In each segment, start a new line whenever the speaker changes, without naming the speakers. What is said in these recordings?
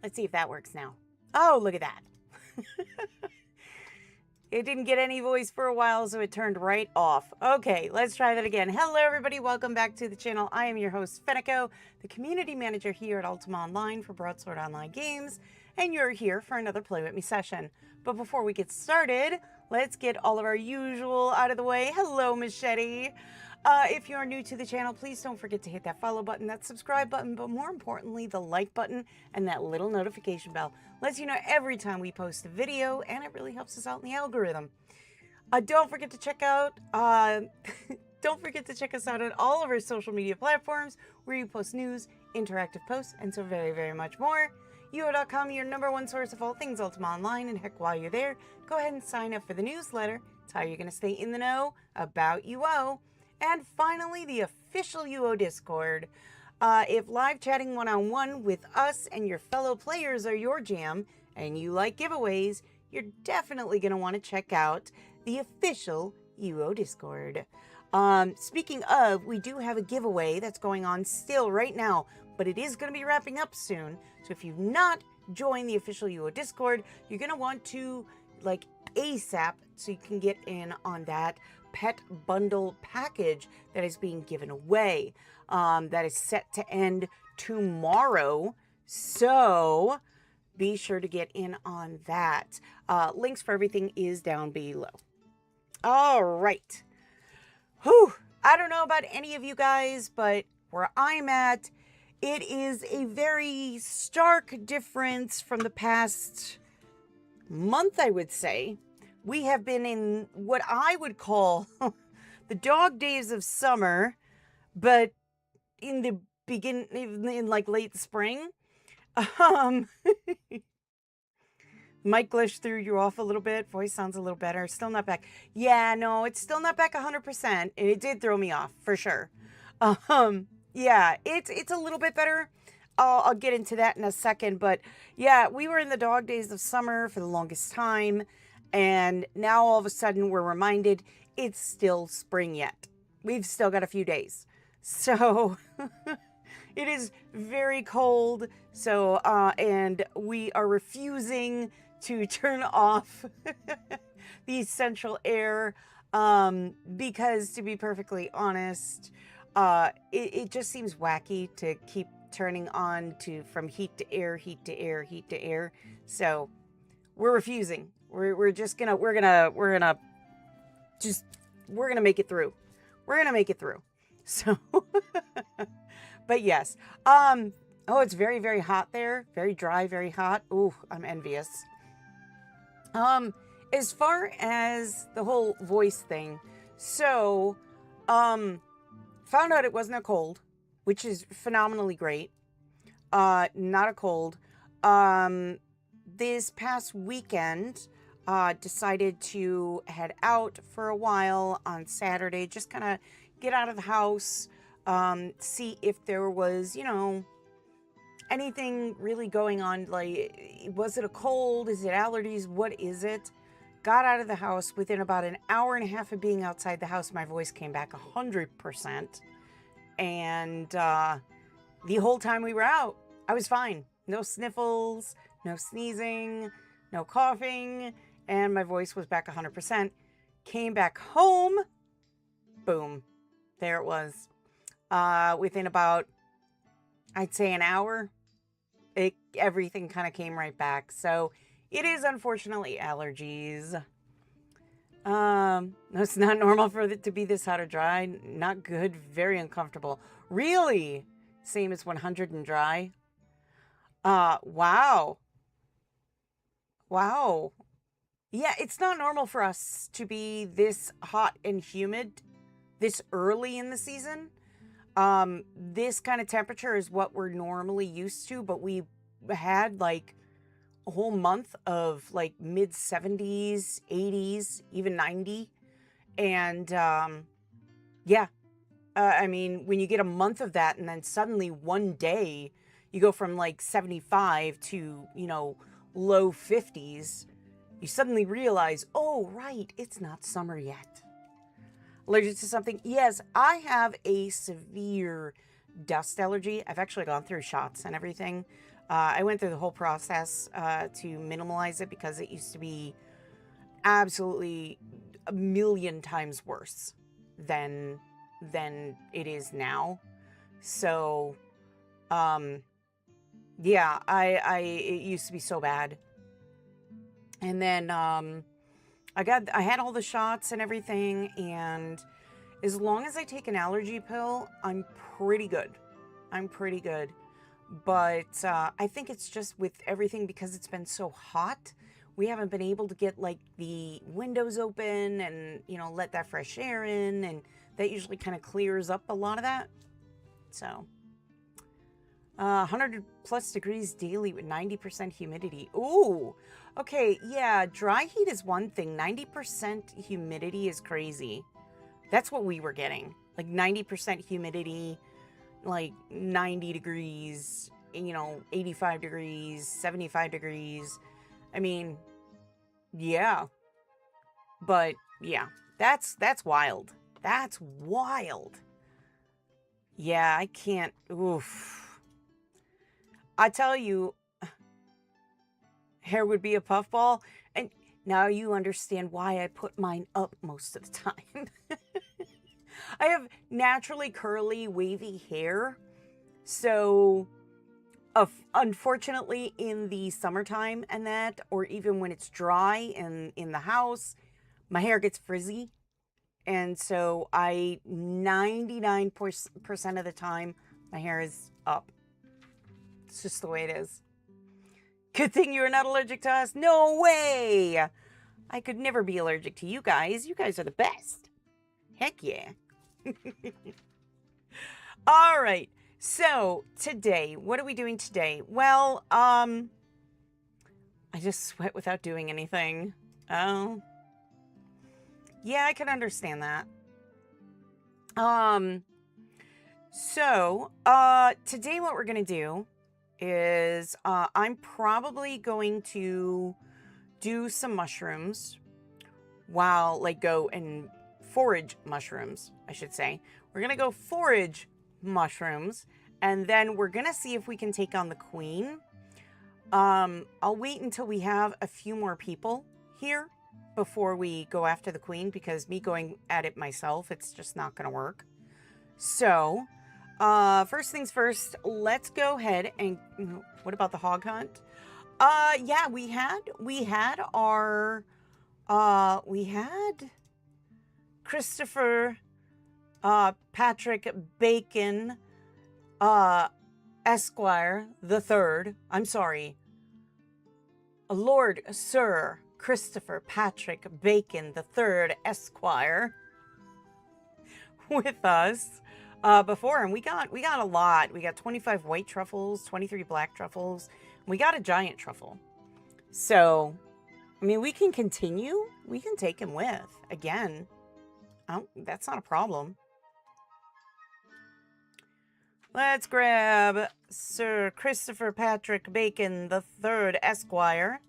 Let's see if that works now. Oh, look at that. It didn't get any voice for a while, so it turned right off. Okay, let's try that again. Hello, everybody. Welcome back to the channel. I am your host, Fenneko, the community manager here at Ultima Online for Broadsword Online Games, and you're here for another Play With Me session. But before we get started, let's get all of our usual out of the way. Hello, Machete. If you're new to the channel, please don't forget to hit that follow button, that subscribe button, but more importantly, the like button and that little notification bell. Lets you know every time we post a video, and it really helps us out in the algorithm. Don't forget to check out, don't forget to check us out on all of our social media platforms where you post news, interactive posts, and so very, very much more. UO.com, your #1 source of all things Ultima Online, and heck, while you're there, go ahead and sign up for the newsletter. It's how you're going to stay in the know about UO. And finally, the official UO Discord. If live chatting one-on-one with us and your fellow players are your jam, and you like giveaways, you're definitely going to want to check out the official UO Discord. Speaking of, we do have a giveaway that's going on still right now, but it is going to be wrapping up soon. So if you've not joined the official UO Discord, you're going to want to, like, ASAP so you can get in on that pet bundle package that is being given away. That is set to end tomorrow. So be sure to get in on that. Links for everything is down below. All right. Whew. I don't know about any of you guys, but where I'm at, it is a very stark difference from the past month, I would say. We have been in what I would call the dog days of summer, but in the in like late spring. Mic glitch threw you off a little bit. Voice sounds a little better. Still not back. Yeah, no, it's still not back 100%. And it did throw me off for sure. Yeah, it's a little bit better. I'll get into that in a second. But yeah, we were in the dog days of summer for the longest time. And now all of a sudden we're reminded it's still spring yet. We've still got a few days. So it is very cold. So, and we are refusing to turn off the central air because, to be perfectly honest, it just seems wacky to keep turning on from heat to air, heat to air, heat to air. So we're refusing. We're gonna make it through. We're gonna make it through. So, but yes. Oh, it's very, very hot there. Very dry, very hot. Ooh, I'm envious. As far as the whole voice thing, so, found out it wasn't a cold, which is phenomenally great. Not a cold. This past weekend, decided to head out for a while on Saturday, just kind of get out of the house, see if there was, you know, anything really going on. Like, was it a cold? Is it allergies? What is it? Got out of the house. Within about an hour and a half of being outside the house, my voice came back 100%. And the whole time we were out, I was fine. No sniffles, no sneezing, no coughing, and my voice was back 100%. Came back home, boom, there it was. Within about, I'd say an hour, everything kind of came right back. So it is unfortunately allergies. No, it's not normal for it to be this hot or dry. Not good, very uncomfortable. Really? Same as 100 and dry? Wow. Wow. Yeah, it's not normal for us to be this hot and humid this early in the season. This kind of temperature is what we're normally used to, but we had like a whole month of like mid 70s, 80s, even 90. And yeah, I mean, when you get a month of that and then suddenly one day you go from like 75 to, you know, low 50s, you suddenly realize, oh, right, it's not summer yet. Allergic to something? Yes, I have a severe dust allergy. I've actually gone through shots and everything. I went through the whole process to minimalize it because it used to be absolutely a million times worse than it is now. So, yeah, it used to be so bad. And then, I had all the shots and everything, and as long as I take an allergy pill, I'm pretty good. But, I think it's just with everything, because it's been so hot, we haven't been able to get like the windows open and, you know, let that fresh air in, and that usually kind of clears up a lot of that. So, 100 plus degrees daily with 90% humidity. Ooh, okay, yeah, dry heat is one thing. 90% humidity is crazy. That's what we were getting. Like 90% humidity, like 90 degrees, you know, 85 degrees, 75 degrees. I mean, yeah. But yeah, that's wild. That's wild. Yeah, I can't. Oof. I tell you, hair would be a puffball. And now you understand why I put mine up most of the time. I have naturally curly, wavy hair. So, unfortunately, in the summertime and that, or even when it's dry and in the house, my hair gets frizzy. And so 99% of the time, my hair is up. It's just the way it is. Good thing you're not allergic to us. No way. I could never be allergic to you guys. You guys are the best. Heck yeah. All right. So today, what are we doing today? Well, I just sweat without doing anything. Oh. Yeah, I can understand that. So, today what we're going to do is, I'm probably going to do some mushrooms while, like, go and forage mushrooms, I should say. We're going to go forage mushrooms, and then we're going to see if we can take on the queen. I'll wait until we have a few more people here before we go after the queen, because me going at it myself, it's just not going to work. So, first things first, let's go ahead and, what about the hog hunt? Yeah, we had Christopher, Patrick Bacon, Esquire the Third. I'm sorry. Lord Sir Christopher Patrick Bacon the Third, Esquire, with us before, and we got a lot. We got 25 white truffles, 23 black truffles. We got a giant truffle. So, I mean, we can continue. We can take him with again. That's not a problem. Let's grab Sir Christopher Patrick Bacon the Third, Esquire.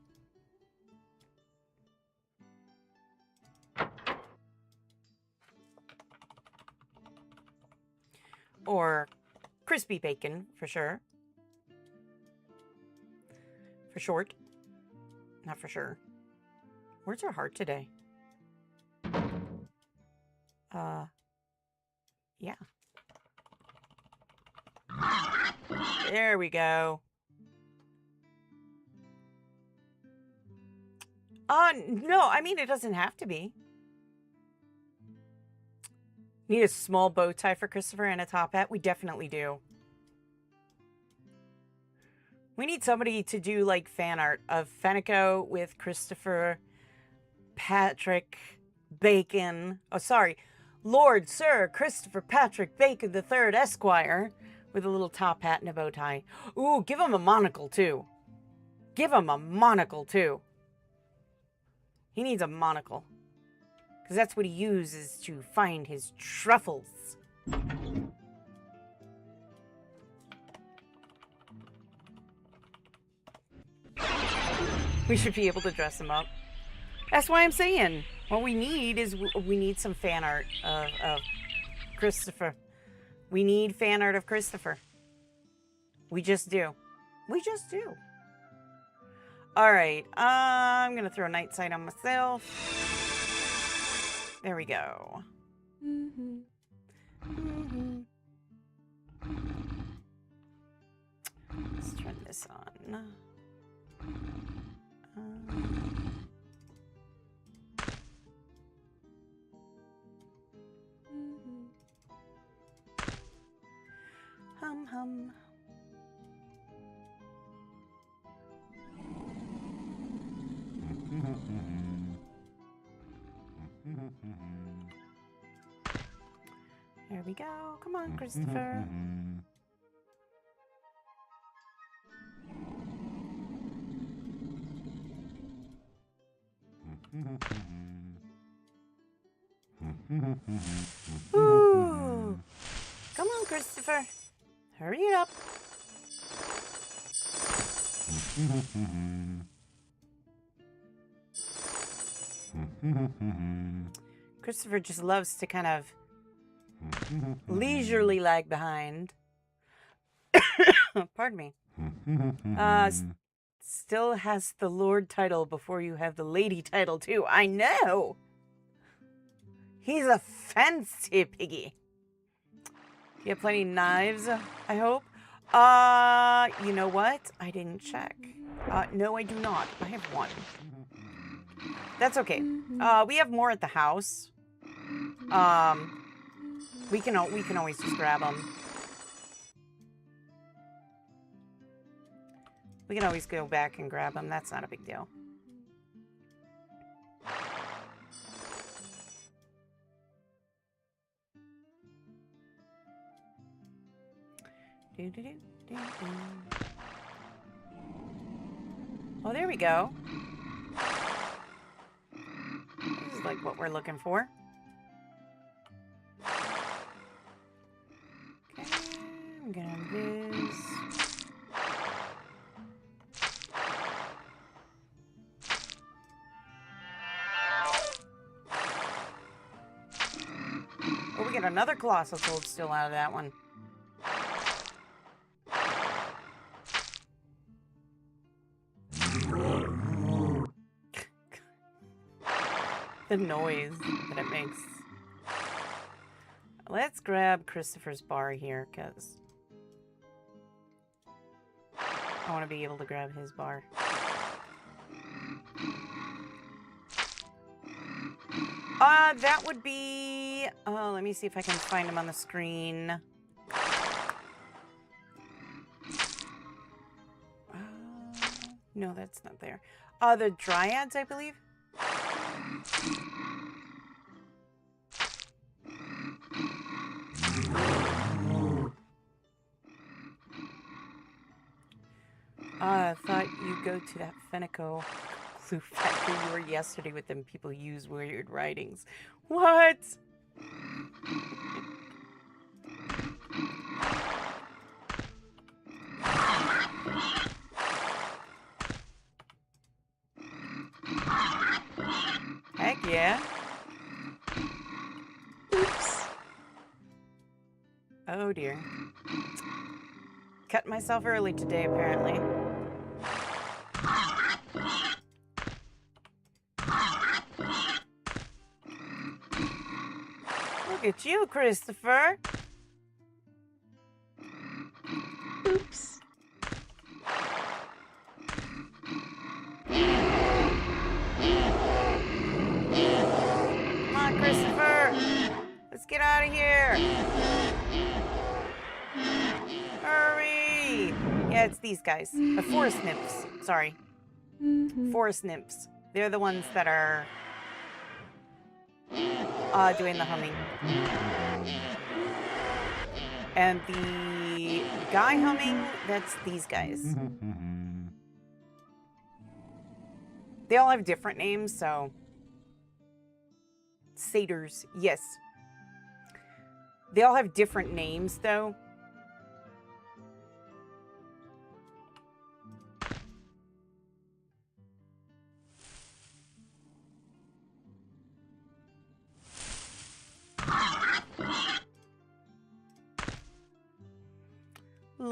Or crispy bacon, for sure. For short. Not for sure. Where's our heart today? Yeah. There we go. No, I mean, it doesn't have to be. Need a small bow tie for Christopher and a top hat? We definitely do. We need somebody to do, like, fan art of Fenneko with Christopher Patrick Bacon. Oh, sorry. Lord Sir Christopher Patrick Bacon the Third, Esquire, with a little top hat and a bow tie. Ooh, give him a monocle, too. Give him a monocle, too. He needs a monocle. Because that's what he uses to find his truffles. We should be able to dress him up. That's why I'm saying, what we need is, we need some fan art of Christopher. We need fan art of Christopher. We just do. We just do. All right. I'm going to throw night sight on myself. There we go. Let's turn this on. Hum hum. There we go. Come on, Christopher. Ooh. Come on, Christopher. Hurry it up. Christopher just loves to kind of leisurely lag behind. Pardon me. Still has the Lord title before you have the Lady title, too. I know. He's a fancy piggy. You have plenty of knives, I hope. You know what? I didn't check. No, I do not. I have one. That's okay. We have more at the house. We can always just grab them. We can always go back and grab them. That's not a big deal. Oh, there we go. This is like what we're looking for. Okay, I'm gonna have this. Oh, we get another colossal gold still out of that one. The noise that it makes. Let's grab Christopher's bar here, because I want to be able to grab his bar. That would be... let me see if I can find him on the screen. No, that's not there. The Dryads, I believe. I thought you'd go to that Fenneko clue factory you were yesterday with them people use weird writings. What? Heck yeah. Oops. Oh dear. Cut myself early today, apparently. Look at you, Christopher. Oops. Come on, Christopher. Let's get out of here. Hurry. Yeah, it's these guys. The forest nymphs. Sorry. Forest nymphs. They're the ones that are doing the humming. And the guy humming, that's these guys. They all have different names, so... Satyrs, yes. They all have different names, though.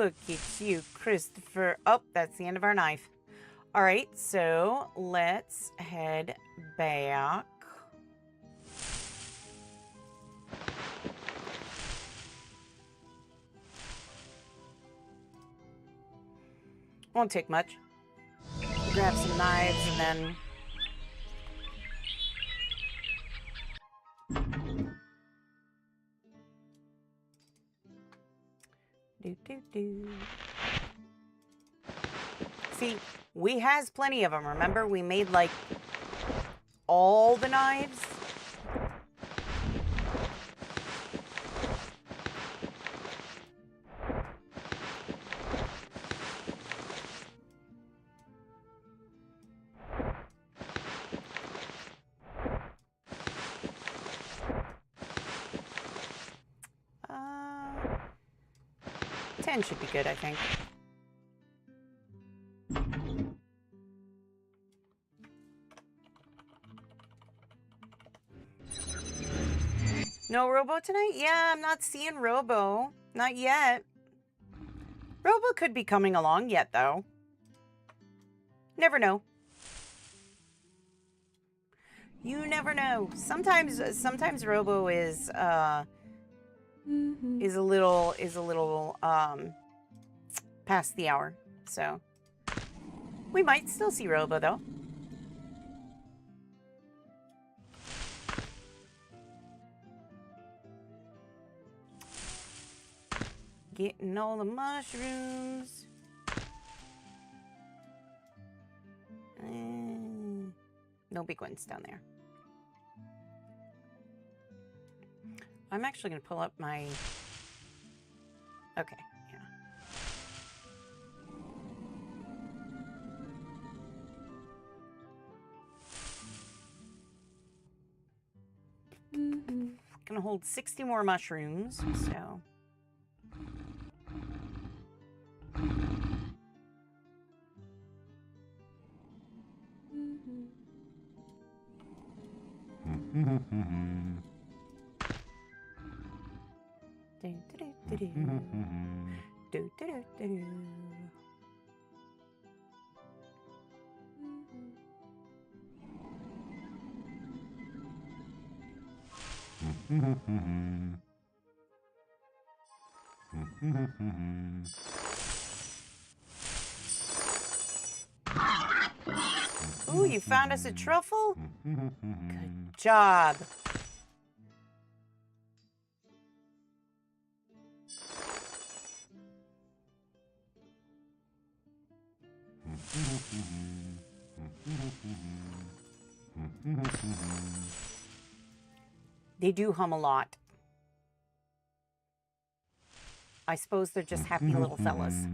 Look at you, Christopher. Oh, that's the end of our knife. All right, so let's head back. Won't take much. Grab some knives and then... See, we has plenty of them. Remember, we made like all the knives. Should be good, I think. No Robo tonight? Yeah, I'm not seeing Robo. Not yet. Robo could be coming along yet, though. Never know. You never know. Sometimes Robo is a little past the hour, so we might still see Robo though. Getting all the mushrooms. No big ones down there. I'm actually going to pull up my... Okay, yeah. Going to hold 60 more mushrooms, so... Ooh, you found us a truffle? Good job. They do hum a lot. I suppose they're just happy little fellas.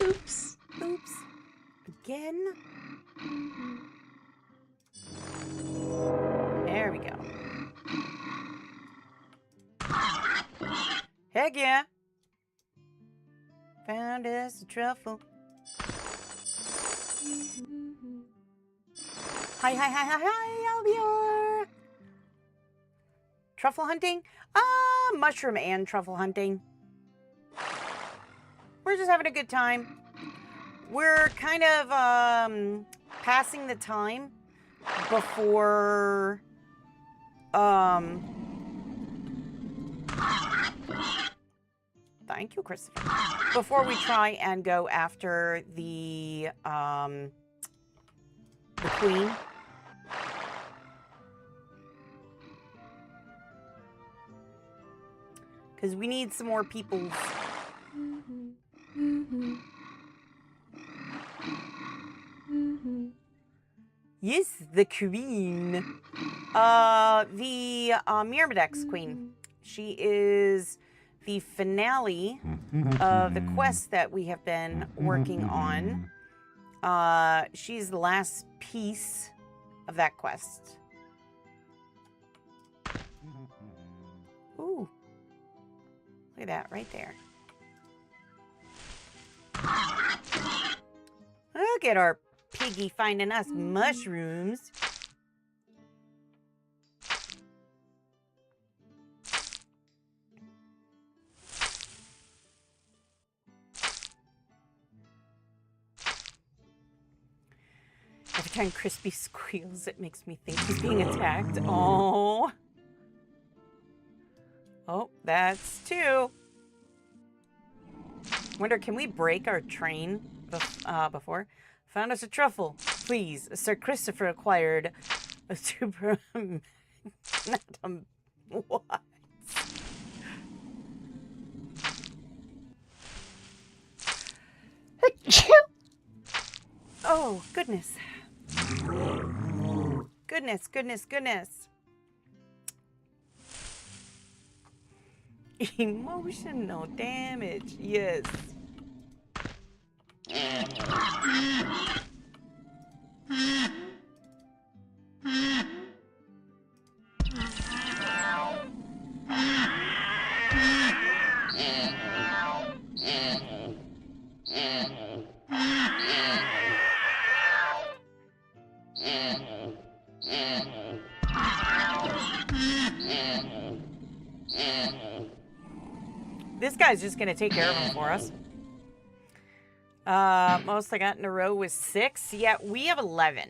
Oops. Oops. Again? There we go. Heck yeah. Found us a truffle. Hi, Albior. Truffle hunting? Mushroom and truffle hunting. We're just having a good time. We're kind of passing the time before thank you, Christopher. Before we try and go after the queen. Because we need some more people. Yes, the queen. The Myrmidex queen. She is the finale of the quest that we have been working on. She's the last piece of that quest. Ooh. Look at that right there. Look at our piggy finding us mushrooms. Every time Crispy squeals, it makes me think he's being attacked. Oh. Oh, that's 2. Wonder, can we break our train before? Found us a truffle. Please, Sir Christopher acquired a super... What? Oh, goodness. Goodness, goodness, goodness. Emotional damage, yes. This guy's just gonna take care of him for us. Most I got in a row was 6. Yeah, we have 11.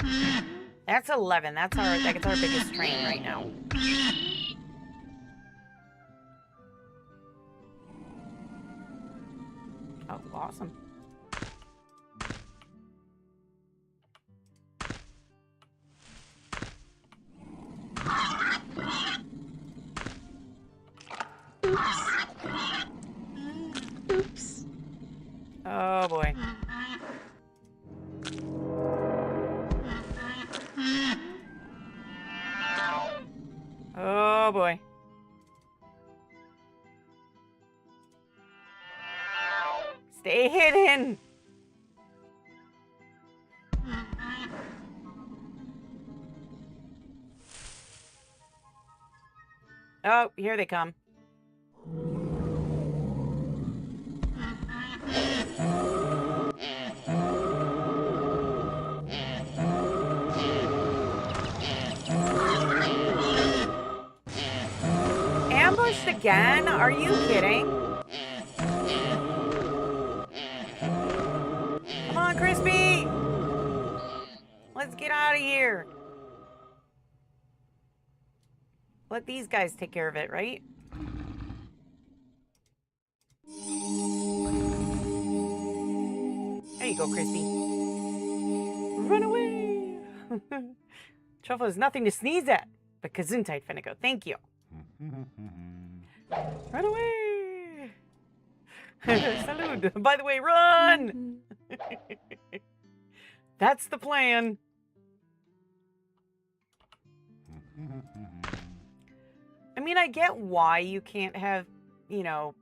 That's 11. That's our biggest train right now. Oh, awesome.
Oops.
Oh boy. Oh boy. Stay hidden. Oh, here they come. Ambushed again? Are you kidding? Come on, Crispy! Let's get out of here. Let these guys take care of it, right? There you go, Crispy. Run away! Truffle is nothing to sneeze at. But Gesundheit, Fenneko. Thank you. Run away! Salud! By the way, run! That's the plan. I mean, I get why you can't have, you know,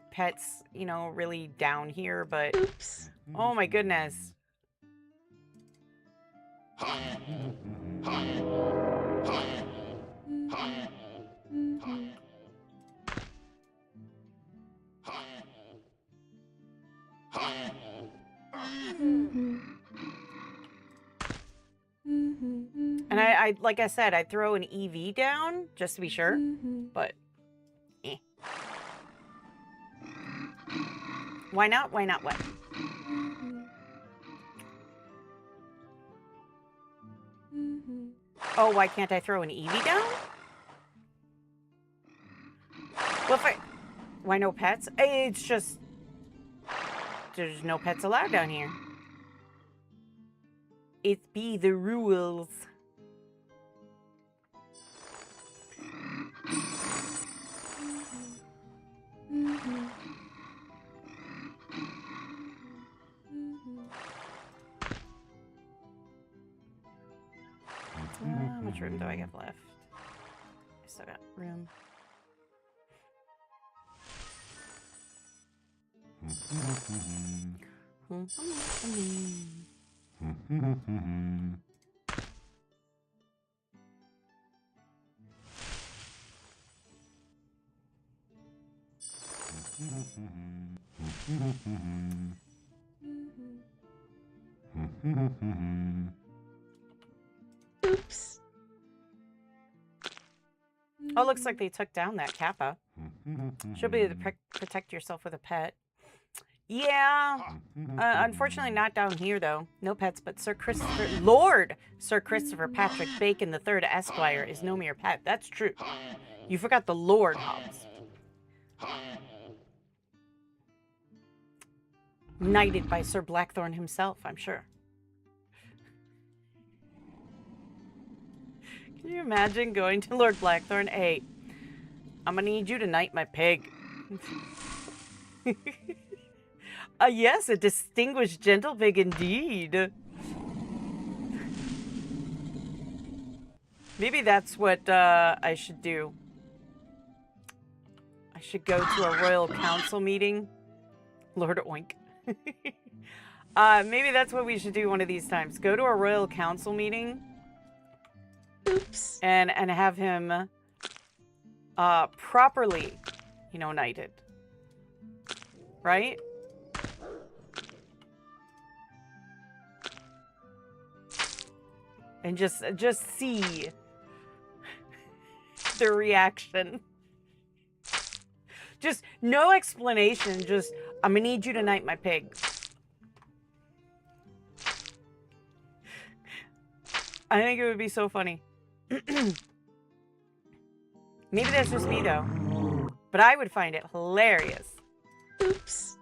pets, you know, really down here, but...
Oops.
Oh my goodness. And I like I said, I'd throw an EV down just to be sure, but eh. Why not? Why not? What? Oh, why can't I throw an EV down? Well, if I... Why no pets? It's just... There's no pets allowed down here. It be the rules. How much room do I have left? I still got room.
Oops.
Oh, looks like they took down that kappa. Should be able to protect yourself with a pet. Yeah. Unfortunately, not down here, though. No pets, but Lord Sir Christopher Patrick Bacon III Esquire is no mere pet. That's true. You forgot the Lord, Hobbs. Knighted by Sir Blackthorn himself, I'm sure. Can you imagine going to Lord Blackthorn? Hey, I'm gonna need you to knight my pig. Yes, a distinguished gentle pig indeed. Maybe that's what I should do. I should go to a royal council meeting. Lord Oink. Maybe that's what we should do one of these times. Go to a royal council meeting.
Oops.
And have him properly, you know, knighted. Right? And just see the reaction. Just no explanation, just I'm gonna need you to knight my pig. I think it would be so funny. Maybe that's just me though. But I would find it hilarious.
Oops.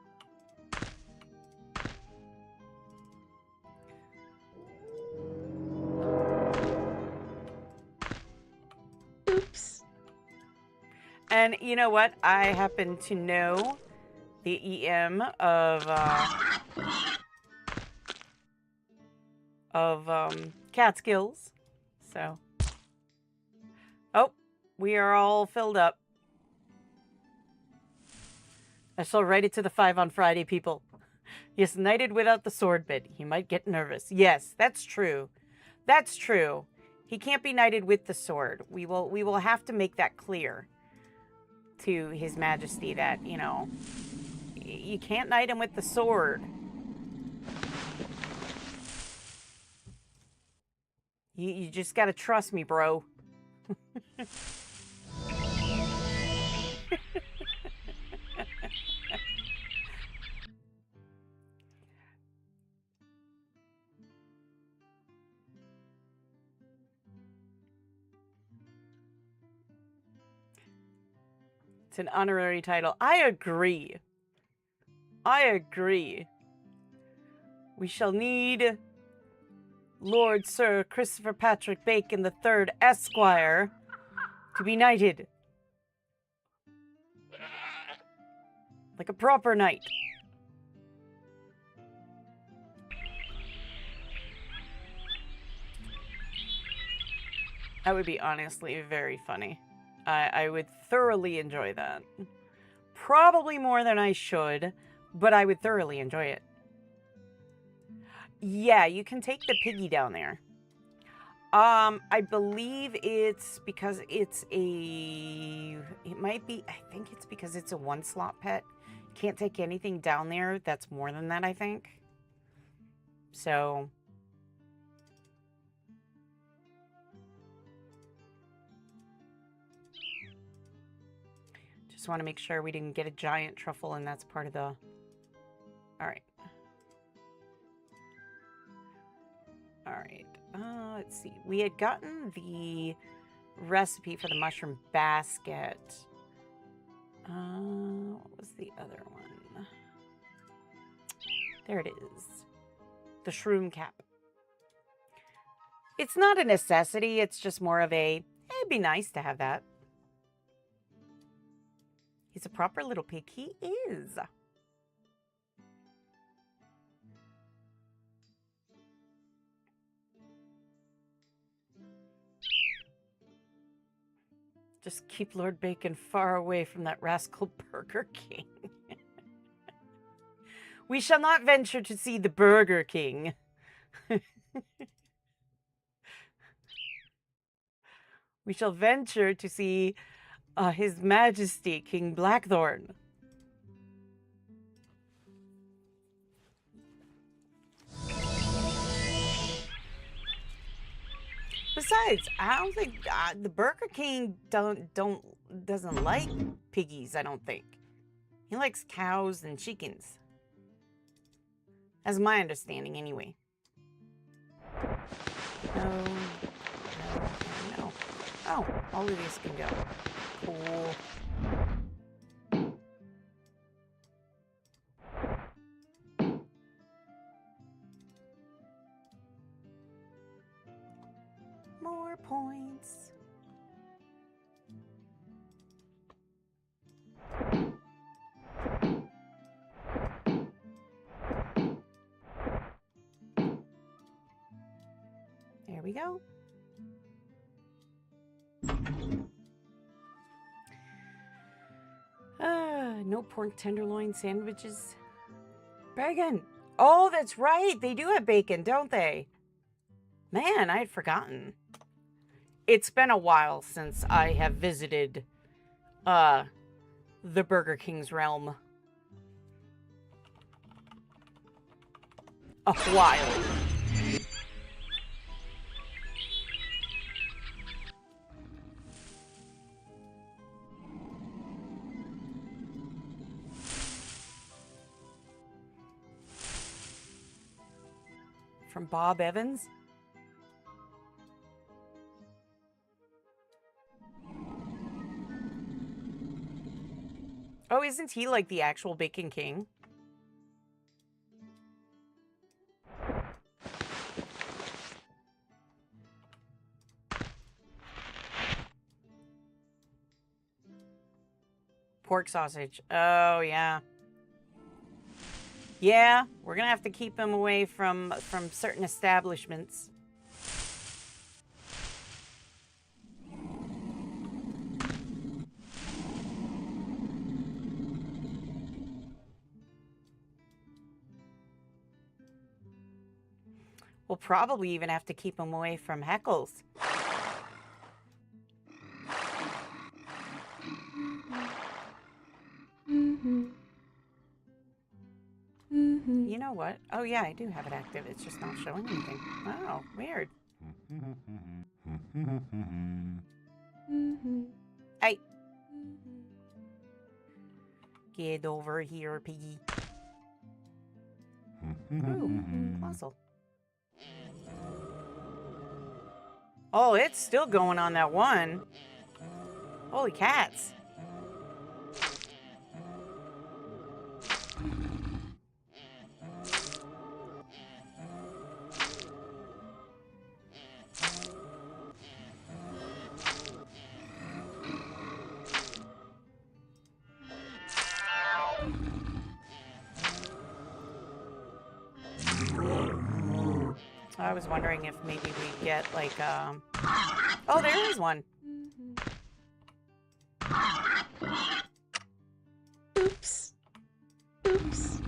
Oops.
And you know what? I happen to know the EM of Catskills. So. Oh, we are all filled up. I shall write it to the 5 on Friday, people. Yes, knighted without the sword bit. He might get nervous. Yes, that's true. That's true. He can't be knighted with the sword. We will have to make that clear to His Majesty that, you know, you can't knight him with the sword. You just gotta trust me, bro. It's an honorary title. I agree. I agree. We shall need Lord Sir Christopher Patrick Bacon III Esquire to be knighted. Like a proper knight. That would be honestly very funny. I would thoroughly enjoy that. Probably more than I should, but I would thoroughly enjoy it. Yeah, you can take the piggy down there. I believe it's because it's a... It might be... I think it's because it's a one-slot pet. Can't take anything down there that's more than that, I think. So... Just want to make sure we didn't get a giant truffle and that's part of the... Alright. Alright. Let's see. We had gotten the recipe for the mushroom basket. What was the other one? There it is. The shroom cap. It's not a necessity. It's just more of a, it'd be nice to have that. He's a proper little pig. He is. Just keep Lord Bacon far away from that rascal Burger King. We shall not venture to see the Burger King. We shall venture to see His Majesty King Blackthorn. Besides, I don't think the Burger King doesn't like piggies. I don't think he likes cows and chickens. That's my understanding, anyway. No, no. Oh, all of these can go. Cool. More points. There we go. No pork tenderloin sandwiches. Bacon. Oh, that's right. They do have bacon, don't they? Man, I had forgotten. It's been a while since I have visited the Burger King's realm. A while. From Bob Evans? Oh, isn't he like the actual Bacon King? Pork sausage. Oh, yeah. Yeah, we're gonna have to keep him away from certain establishments. We'll probably even have to keep him away from Heckles. You know what? Oh, yeah, I do have it active. It's just not showing anything. Oh, weird. Hey. Get over here, piggy. Ooh, colossal. Oh, it's still going on that one. Holy cats. I was wondering if maybe we'd get like, oh, there is one.
Oops. Oops.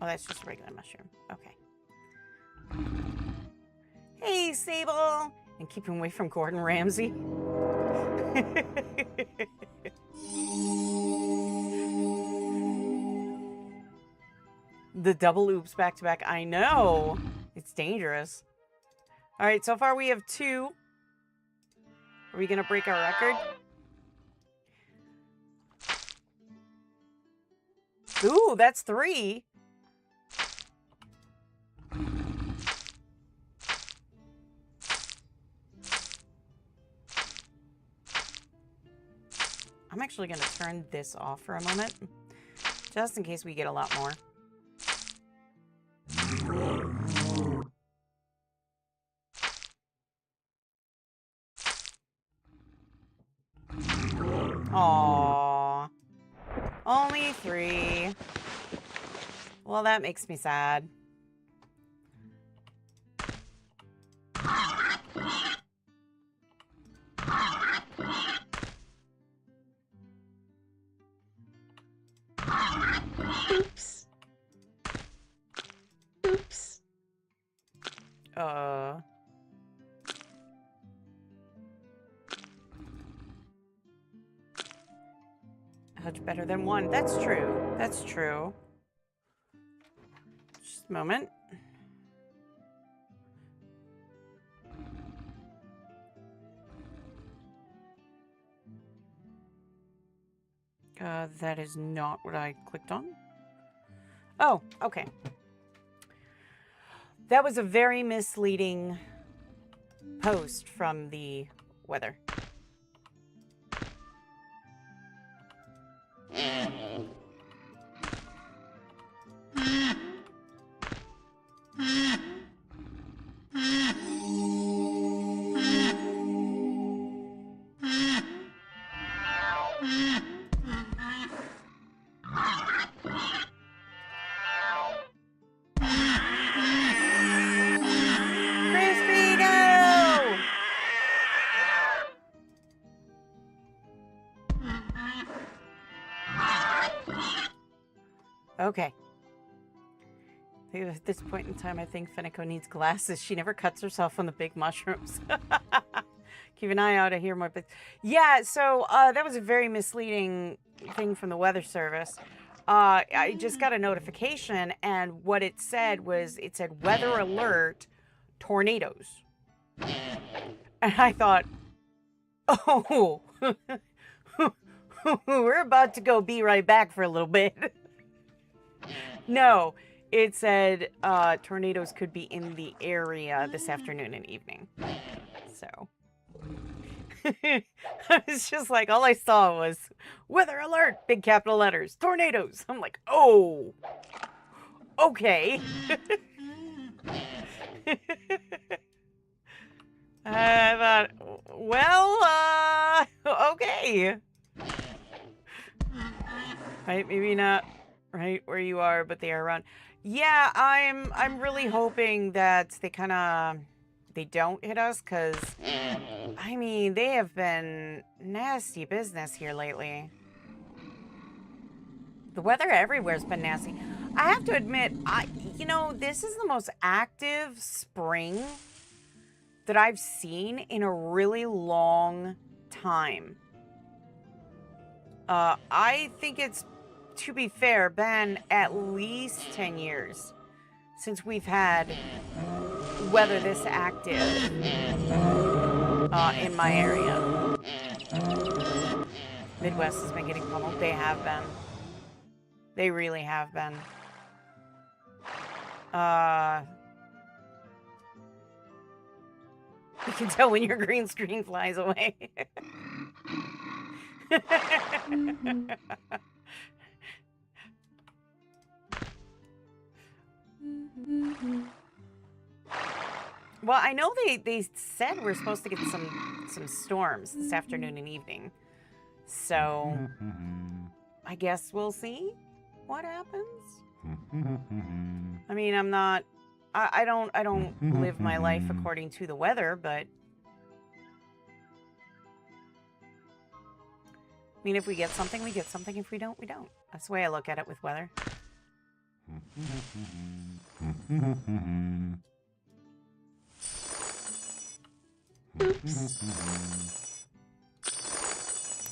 Oh, that's just a regular mushroom. Okay. Hey, Sable! And keep him away from Gordon Ramsay. The double oops back to back. I know. It's dangerous. All right, so far we have 2. Are we going to break our record? Ooh, that's 3. I'm actually going to turn this off for a moment, just in case we get a lot more. Aww. Only 3. Well, that makes me sad.
Oops. Oops.
Much better than one. That's true. That's true. Just a moment. That is not what I clicked on. Oh, okay. That was a very misleading post from the weather. Okay. At this point in time, I think Fenneko needs glasses. She never cuts herself on the big mushrooms. Keep an eye out to hear more. But yeah, so that was a very misleading thing from the weather service. I just got a notification, and what it said was, it said weather alert, tornadoes. And I thought, oh, we're about to go be right back for a little bit. No, it said tornadoes could be in the area this afternoon and evening. So I was just like, all I saw was weather alert, big capital letters, tornadoes. I'm like, oh, okay. I thought, well, okay. Right, maybe not right where you are, but they are around. Yeah, I'm really hoping that they don't hit us, because I mean, they have been nasty business here lately. The weather everywhere's been nasty. I have to admit, you know, this is the most active spring that I've seen in a really long time. I think it's, to be fair, been at least 10 years since we've had weather this active in my area. Midwest has been getting pummeled. They have been. They really have been. You can tell when your green screen flies away. Well, I know they said we're supposed to get some storms this afternoon and evening. So I guess we'll see what happens. I mean, I don't live my life according to the weather, but I mean, if we get something, we get something. If we don't, we don't. That's the way I look at it with weather.
Oops.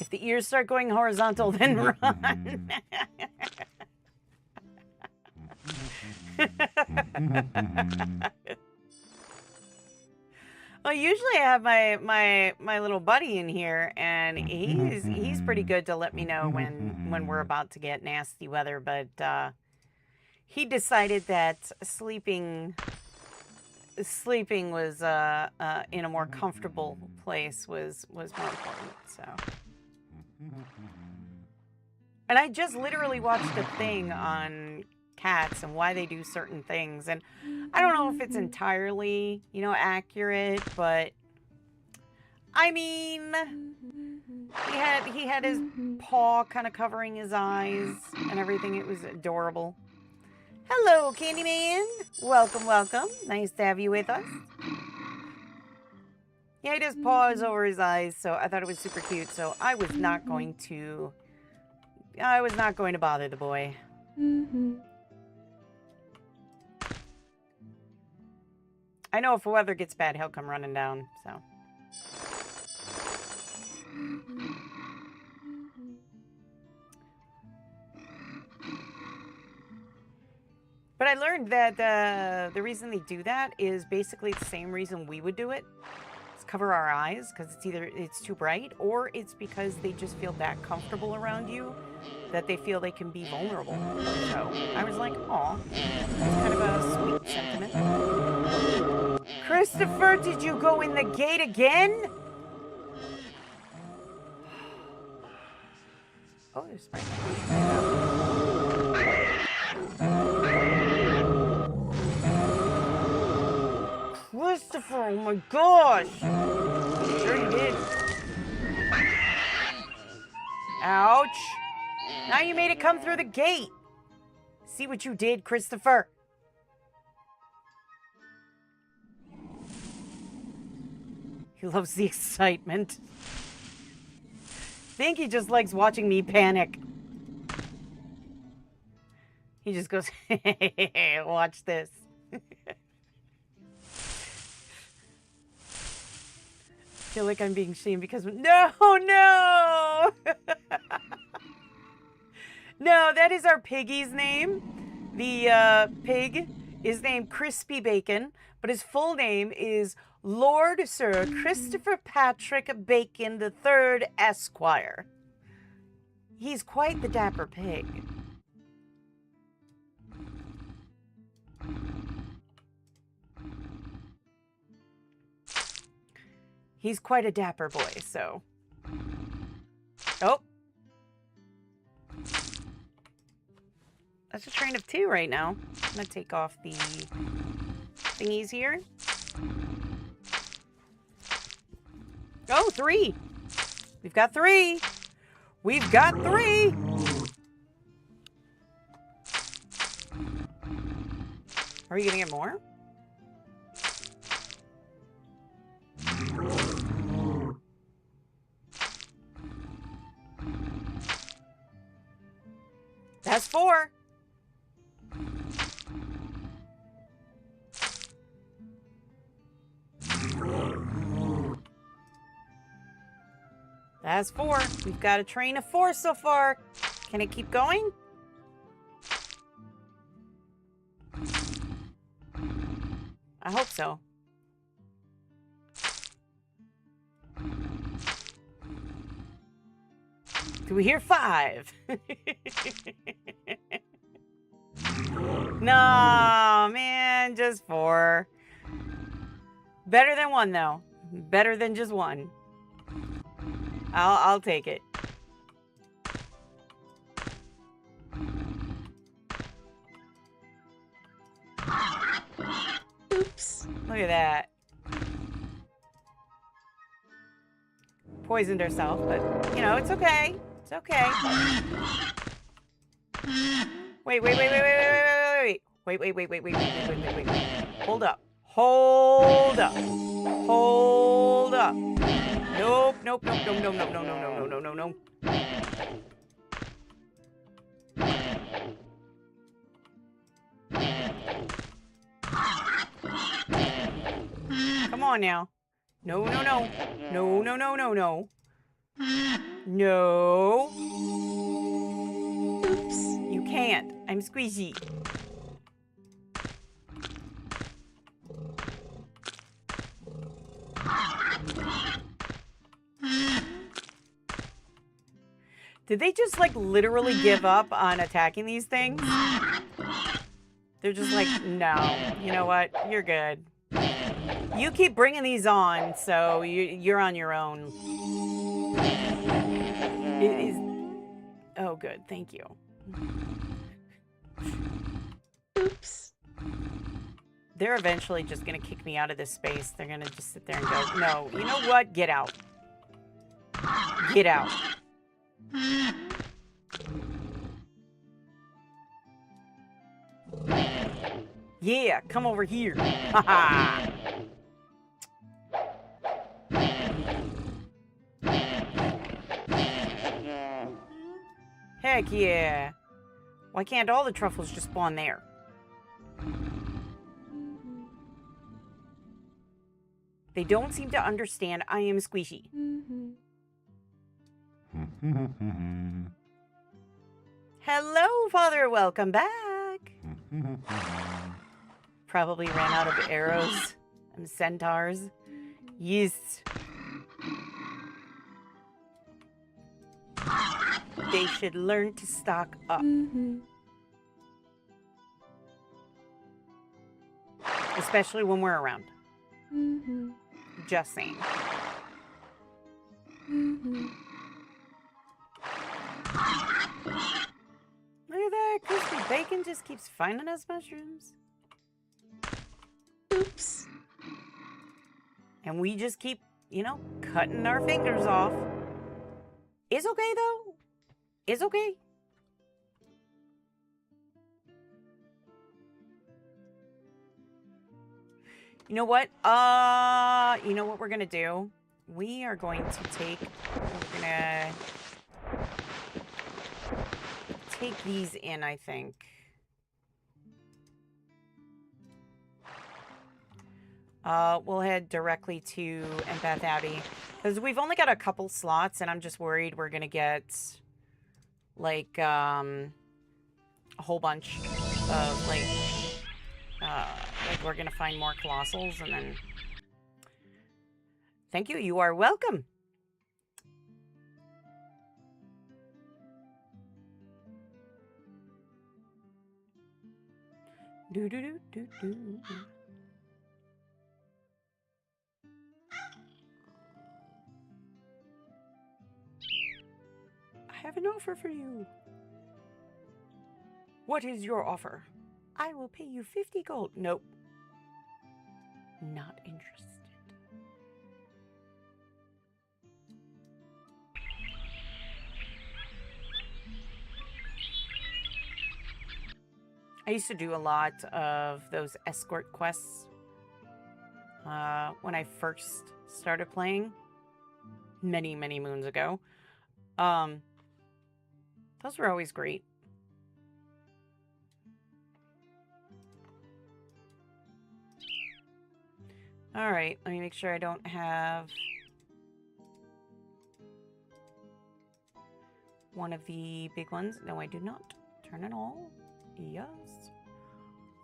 If the ears start going horizontal, then run. Well, usually I have my little buddy in here, and he's pretty good to let me know when we're about to get nasty weather, but he decided that sleeping was in a more comfortable place was more important. So, and I just literally watched a thing on cats and why they do certain things, and I don't know if it's entirely, you know, accurate, but I mean, he had his paw kind of covering his eyes and everything. It was adorable. Hello, Candyman. Welcome, welcome. Nice to have you with us. Yeah, he had his paws over his eyes, so I thought it was super cute. So I was not going to bother the boy. I know if the weather gets bad, he'll come running down, so. But I learned that the reason they do that is basically the same reason we would do it. It's cover our eyes because it's either it's too bright or it's because they just feel that comfortable around you that they feel they can be vulnerable. So I was like, aw, that's kind of a sweet sentiment. Christopher, did you go in the gate again? Oh, there's my Christopher, oh my gosh! Sure you did. Ouch! Now you made it come through the gate. See what you did, Christopher. He loves the excitement. I think he just likes watching me panic. He just goes, hey, watch this. I feel like I'm being shamed because no. No, that is our piggy's name. The pig is named Crispy Bacon, but his full name is Lord Sir Christopher Patrick Bacon III, Esquire. He's quite the dapper pig. He's quite a dapper boy, so... Oh! That's a train of 2 right now. I'm gonna take off the thingies here. Oh, 3! We've got 3! We've got 3! Are you gonna get more? That's 4. That's 4. We've got a train of 4 so far. Can it keep going? I hope so. Do we hear 5? No, man, just 4. Better than 1, though. Better than just 1. I'll take it.
Oops.
Look at that. Poisoned herself, but, you know, it's okay. It's okay. Wait. Hold up. Hold up. Hold up. Nope. No. Come on now. No. No.
Oops.
You can't. I'm squeezy. Did they just, like, literally give up on attacking these things? They're just like, no. You know what? You're good. You keep bringing these on, so you're on your own. It is... Oh, good. Thank you.
Oops.
They're eventually just going to kick me out of this space. They're going to just sit there and go, no, you know what? Get out. Get out. Yeah, come over here. Haha. Heck yeah. Why can't all the truffles just spawn there? They don't seem to understand I am squishy. Hello, Father. Welcome back. Probably ran out of arrows and centaurs. Yes. They should learn to stock up. Especially when we're around. Just saying. Look at that. Crispy bacon just keeps finding us mushrooms.
Oops.
And we just keep, you know, cutting our fingers off. It's okay, though. It's okay. You know what? You know what we're gonna do? We are going to take... We're gonna... take these in, I think. We'll head directly to Empath Abbey. Because we've only got a couple slots, and I'm just worried we're gonna get... like, a whole bunch of, like we're gonna find more colossals, and then... Thank you, you are welcome! Do-do-do-do-do. I have an offer for you. What is your offer? I will pay you 50 gold. Nope. Not interested. I used to do a lot of those escort quests when I first started playing many, many moons ago. Those were always great. All right, let me make sure I don't have one of the big ones. No, I do not. Turn it all. Yes.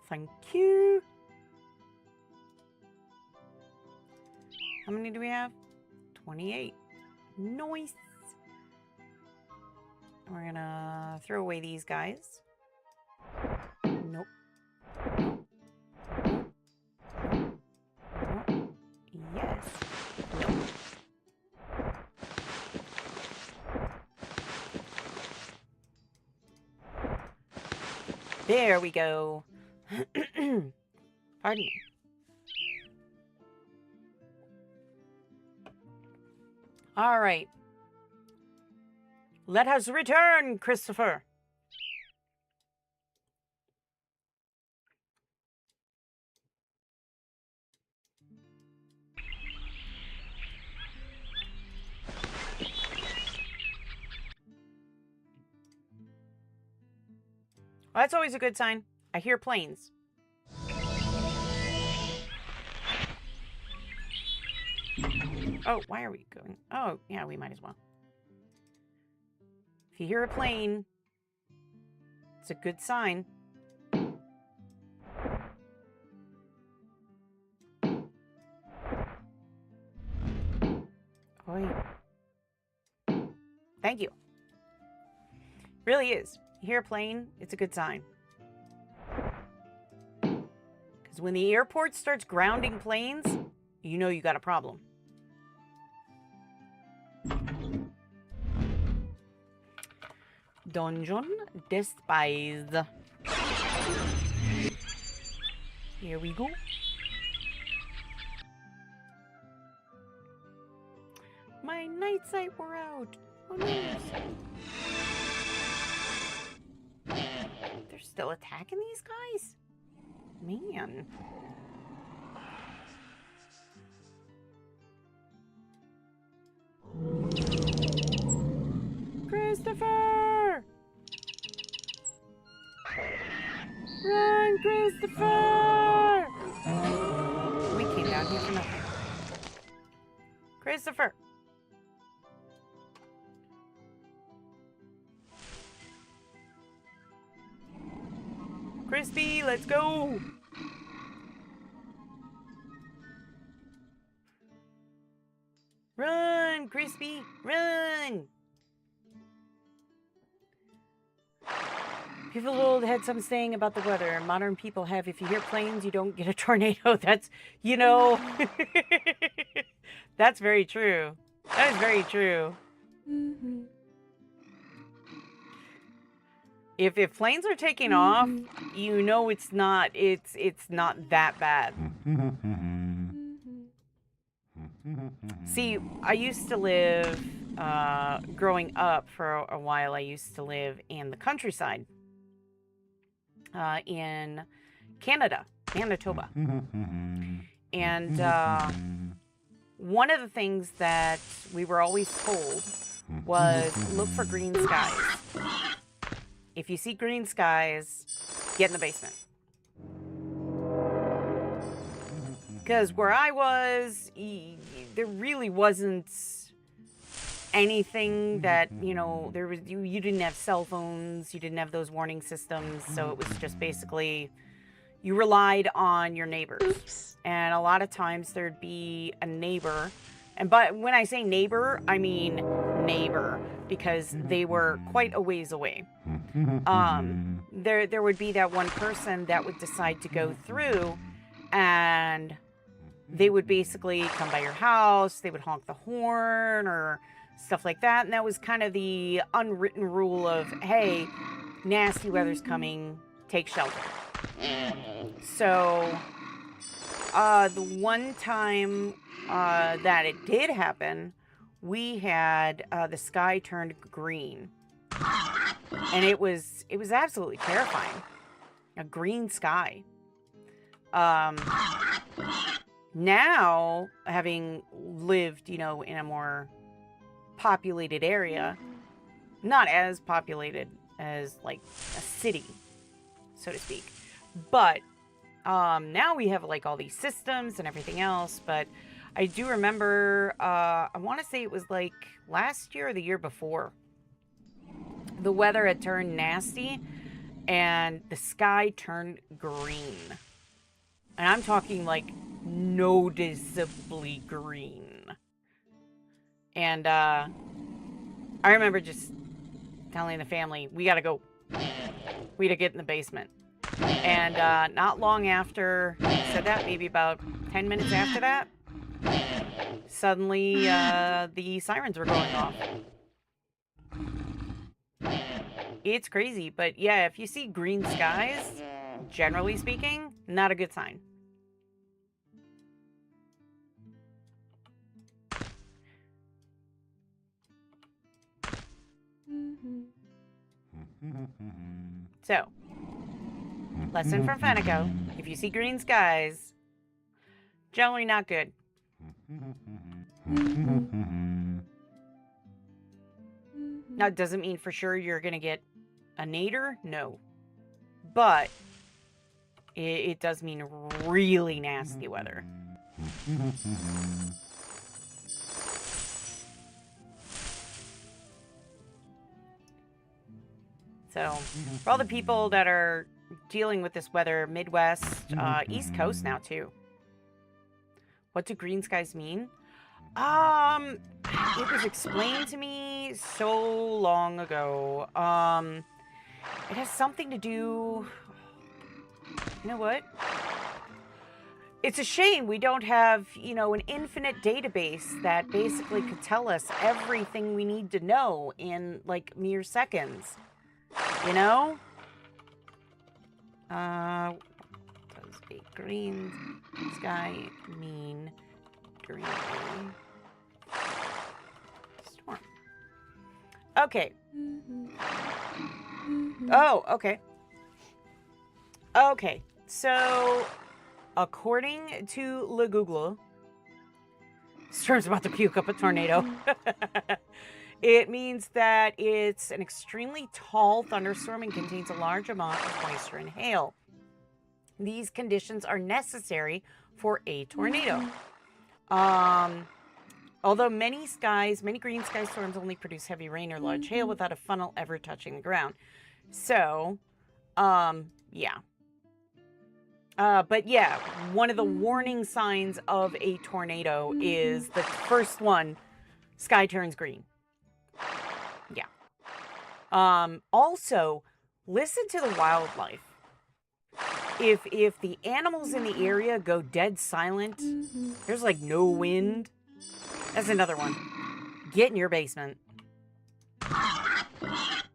Thank you. How many do we have? 28. Nice. We're gonna throw away these guys. Nope. Yes. Nope. There we go. Pardon me. All right. Let us return, Christopher. Well, that's always a good sign. I hear planes. Oh, why are we going? Oh, yeah, we might as well. If you hear a plane, it's a good sign. Oi. Thank you. Really is. You hear a plane, it's a good sign. Because when the airport starts grounding planes, you know you got a problem. Dungeon despised. Here we go. My night sight wore out. Oh no. They're still attacking these guys? Man. Christopher! Run, Christopher! We came down here for nothing. Christopher! Crispy, let's go. Run, Crispy, run. People of old had some saying about the weather. Modern people have, if you hear planes, you don't get a tornado. That's, you know, that's very true. That is very true. If planes are taking off, you know it's not that bad. See, I used to live, growing up for a while, I used to live in the countryside, in Canada, Manitoba. And one of the things that we were always told was look for green skies. If you see green skies, get in the basement. Because where I was, there really wasn't anything that, you know, there was, you didn't have cell phones, you didn't have those warning systems, so it was just basically, you relied on your neighbors.
Oops.
And a lot of times there'd be a neighbor, but when I say neighbor, I mean neighbor, because they were quite a ways away. There would be that one person that would decide to go through, and they would basically come by your house, they would honk the horn or stuff like that. And that was kind of the unwritten rule of, hey, nasty weather's coming, take shelter. So, the one time that it did happen, we had the sky turned green. And it was absolutely terrifying. A green sky. Now, having lived, you know, in a more populated area, not as populated as like a city, so to speak, but now we have like all these systems and everything else. But I do remember, I want to say it was like last year or the year before, the weather had turned nasty and the sky turned green. And I'm talking like noticeably green. And I remember just telling the family, we gotta go. We gotta get in the basement. And not long after I said that, maybe about 10 minutes after that, suddenly the sirens were going off. It's crazy, but yeah, if you see green skies, generally speaking, not a good sign. So, lesson from Fenneko. If you see green skies, generally not good. Now, it doesn't mean for sure you're going to get a nader, no. But it does mean really nasty weather. So, for all the people that are dealing with this weather, Midwest, East Coast now too. What do green skies mean? It was explained to me so long ago. It has something to do... You know what? It's a shame we don't have, you know, an infinite database that basically could tell us everything we need to know in, like, mere seconds. You know? Does a green sky mean during a storm? Okay. Oh, okay. Okay, so according to Le Google, storm's about to puke up a tornado. It means that it's an extremely tall thunderstorm and contains a large amount of moisture and hail. These conditions are necessary for a tornado. Although many green sky storms only produce heavy rain or large hail without a funnel ever touching the ground. So, yeah. But yeah, one of the warning signs of a tornado is the first one, sky turns green. Yeah. Also, listen to the wildlife. If the animals in the area go dead silent, there's like no wind. That's another one. Get in your basement.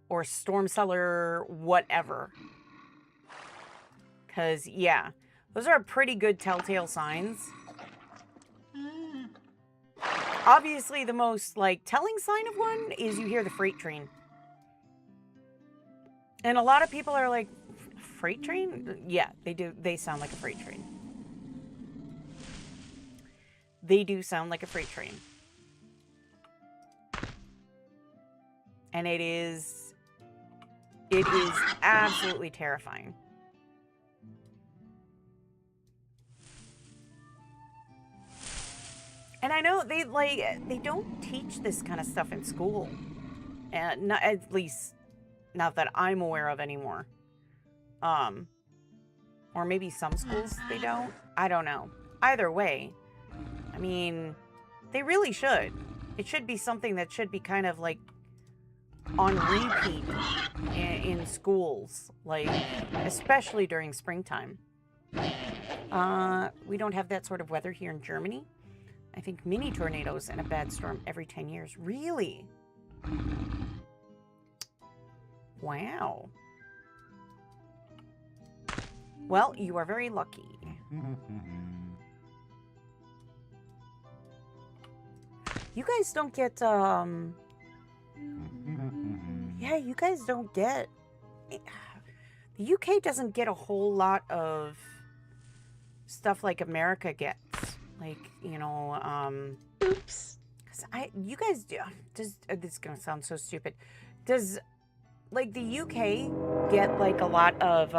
Or storm cellar, whatever. Because, yeah, those are pretty good telltale signs. Obviously, the most, like, telling sign of one is you hear the freight train. And a lot of people are like, freight train? Yeah, they do. They sound like a freight train. They do sound like a freight train. And it is absolutely terrifying. And I know they don't teach this kind of stuff in school. And not, at least not that I'm aware of anymore. Or maybe some schools they don't. I don't know. Either way, I mean, they really should. It should be something that should be kind of like on repeat in schools, like especially during springtime. We don't have that sort of weather here in Germany. I think mini tornadoes and a bad storm every 10 years. Really? Wow. Well, you are very lucky. You guys don't get, yeah, you guys don't get... The UK doesn't get a whole lot of stuff like America gets. Like, you know,
Oops.
Because you guys do... this is going to sound so stupid. Does, like, the UK get, like, a lot of,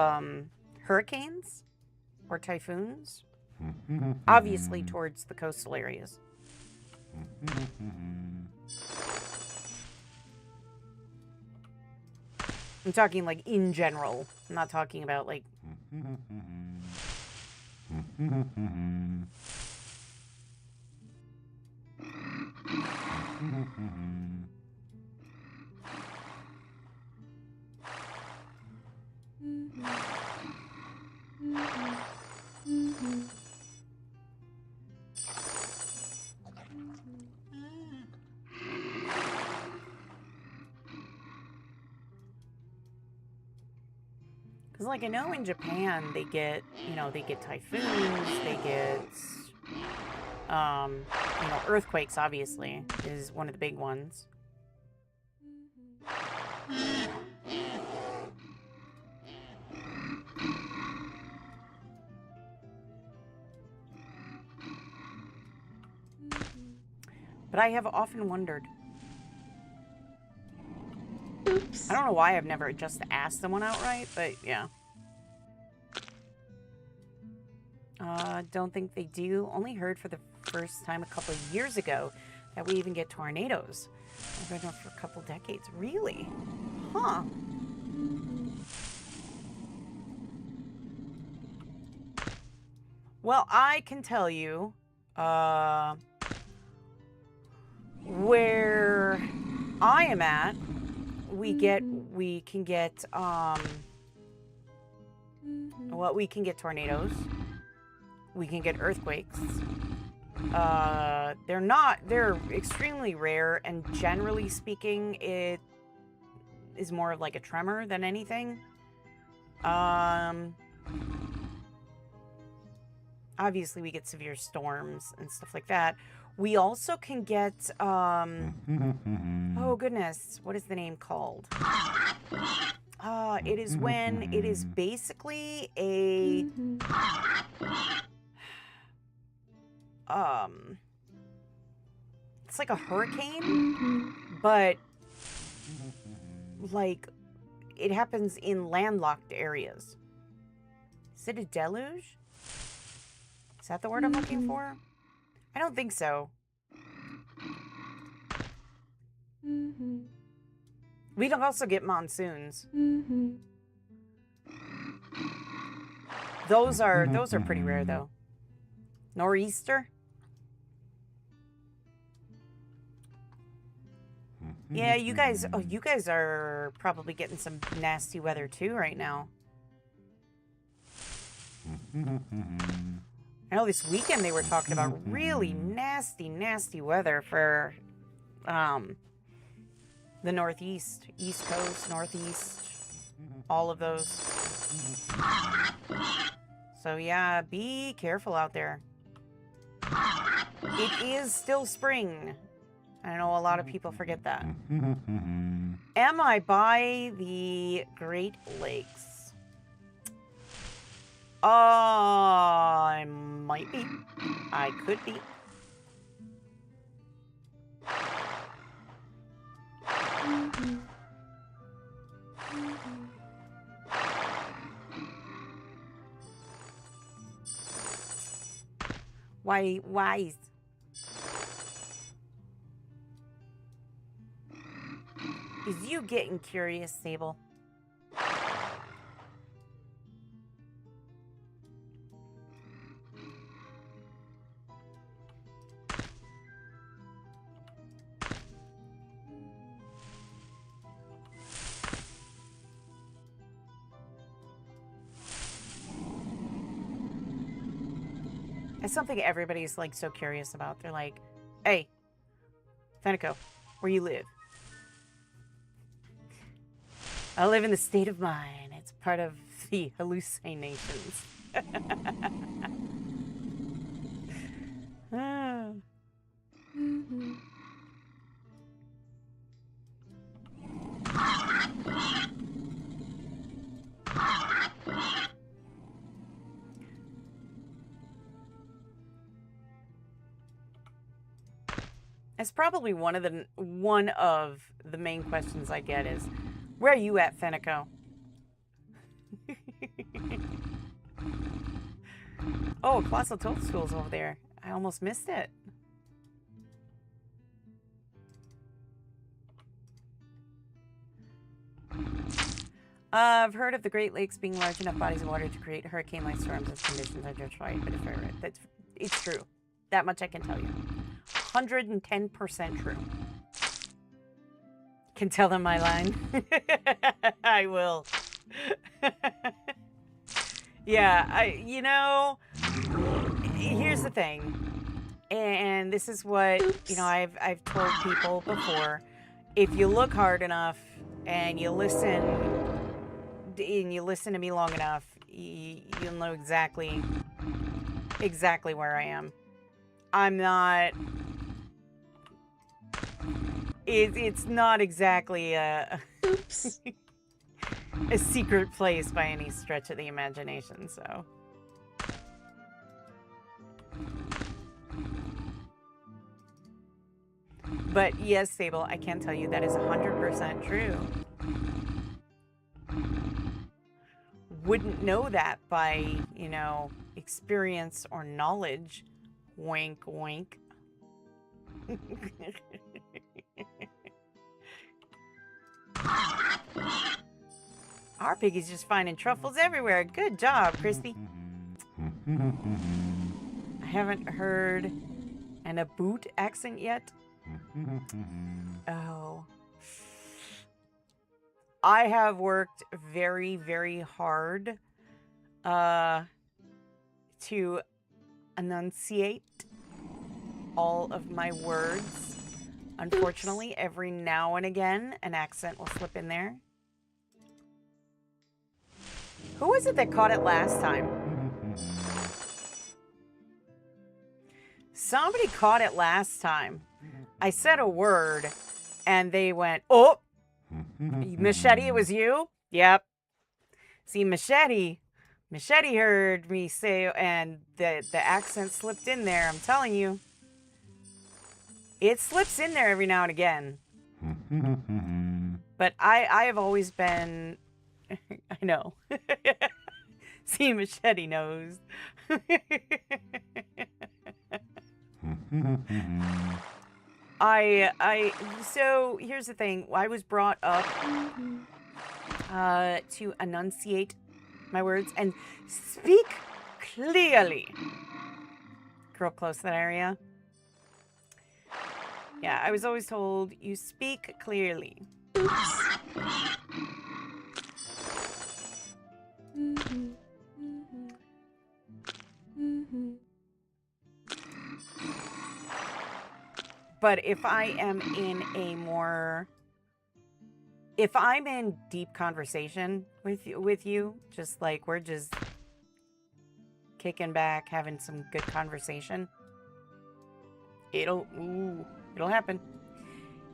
hurricanes? Or typhoons? Obviously towards the coastal areas. I'm talking, like, in general. I'm not talking about, like... Because, like, I know in Japan, they get, you know, they get typhoons, they get, you know, earthquakes, obviously, is one of the big ones. But I have often wondered.
Oops.
I don't know why I've never just asked someone outright, but yeah. Don't think they do. Only heard for the first time a couple of years ago that we even get tornadoes. I've been for a couple decades. Really? Huh. Well, I can tell you, where I am at, we can get tornadoes. We can get earthquakes. They're extremely rare, and generally speaking, it is more of like a tremor than anything. Obviously we get severe storms and stuff like that. We also can get, oh goodness, what is the name called? It is when it is basically a, it's like a hurricane, but like it happens in landlocked areas. Is it a deluge? Is that the word I'm looking for? I don't think so. We don't also get monsoons. Those are pretty rare though. Nor'easter? Yeah, you guys are probably getting some nasty weather too right now. I know this weekend they were talking about really nasty weather for the Northeast, East Coast, Northeast, all of those. So yeah, be careful out there. It is still spring. I know a lot of people forget that. Am I by the Great Lakes? I might be. I could be. Why? Is you getting curious, Sable? It's something everybody's like so curious about. They're like, hey, Fenneko, where you live? I live in the state of mind. It's part of the hallucinations. It's probably one of the main questions I get is, where are you at, Fenneko? Oh, Colossal Toadstool's over there. I almost missed it. I've heard of the Great Lakes being large enough bodies of water to create hurricane-like storms as conditions are destroyed, but it's true. That much I can tell you. 110% true. Can tell them my line. I will. Yeah, you know, here's the thing. And this is what, you know, I've told people before. If you look hard enough and you listen to me long enough, you'll know exactly where I am. I'm not... It's not exactly a a secret place by any stretch of the imagination, so. But yes, Sable, I can tell you that is 100% true. Wouldn't know that by, you know, experience or knowledge. Wink, wink. Our piggy's just finding truffles everywhere. Good job, Crispy. I haven't heard an Aboot accent yet. Oh. I have worked very, very hard to enunciate all of my words. Unfortunately, every now and again, an accent will slip in there. Who was it that caught it last time? Somebody caught it last time. I said a word, and they went, oh! Machete, it was you? Yep. See, Machete heard me say, and the accent slipped in there, I'm telling you. It slips in there every now and again. But I have always been... I know. See, Machete knows. So here's the thing. I was brought up to enunciate my words and speak clearly. Girl close to that area. Yeah, I was always told you speak clearly. But if I am if I'm in deep conversation with you, just like we're just kicking back, having some good conversation, it'll happen.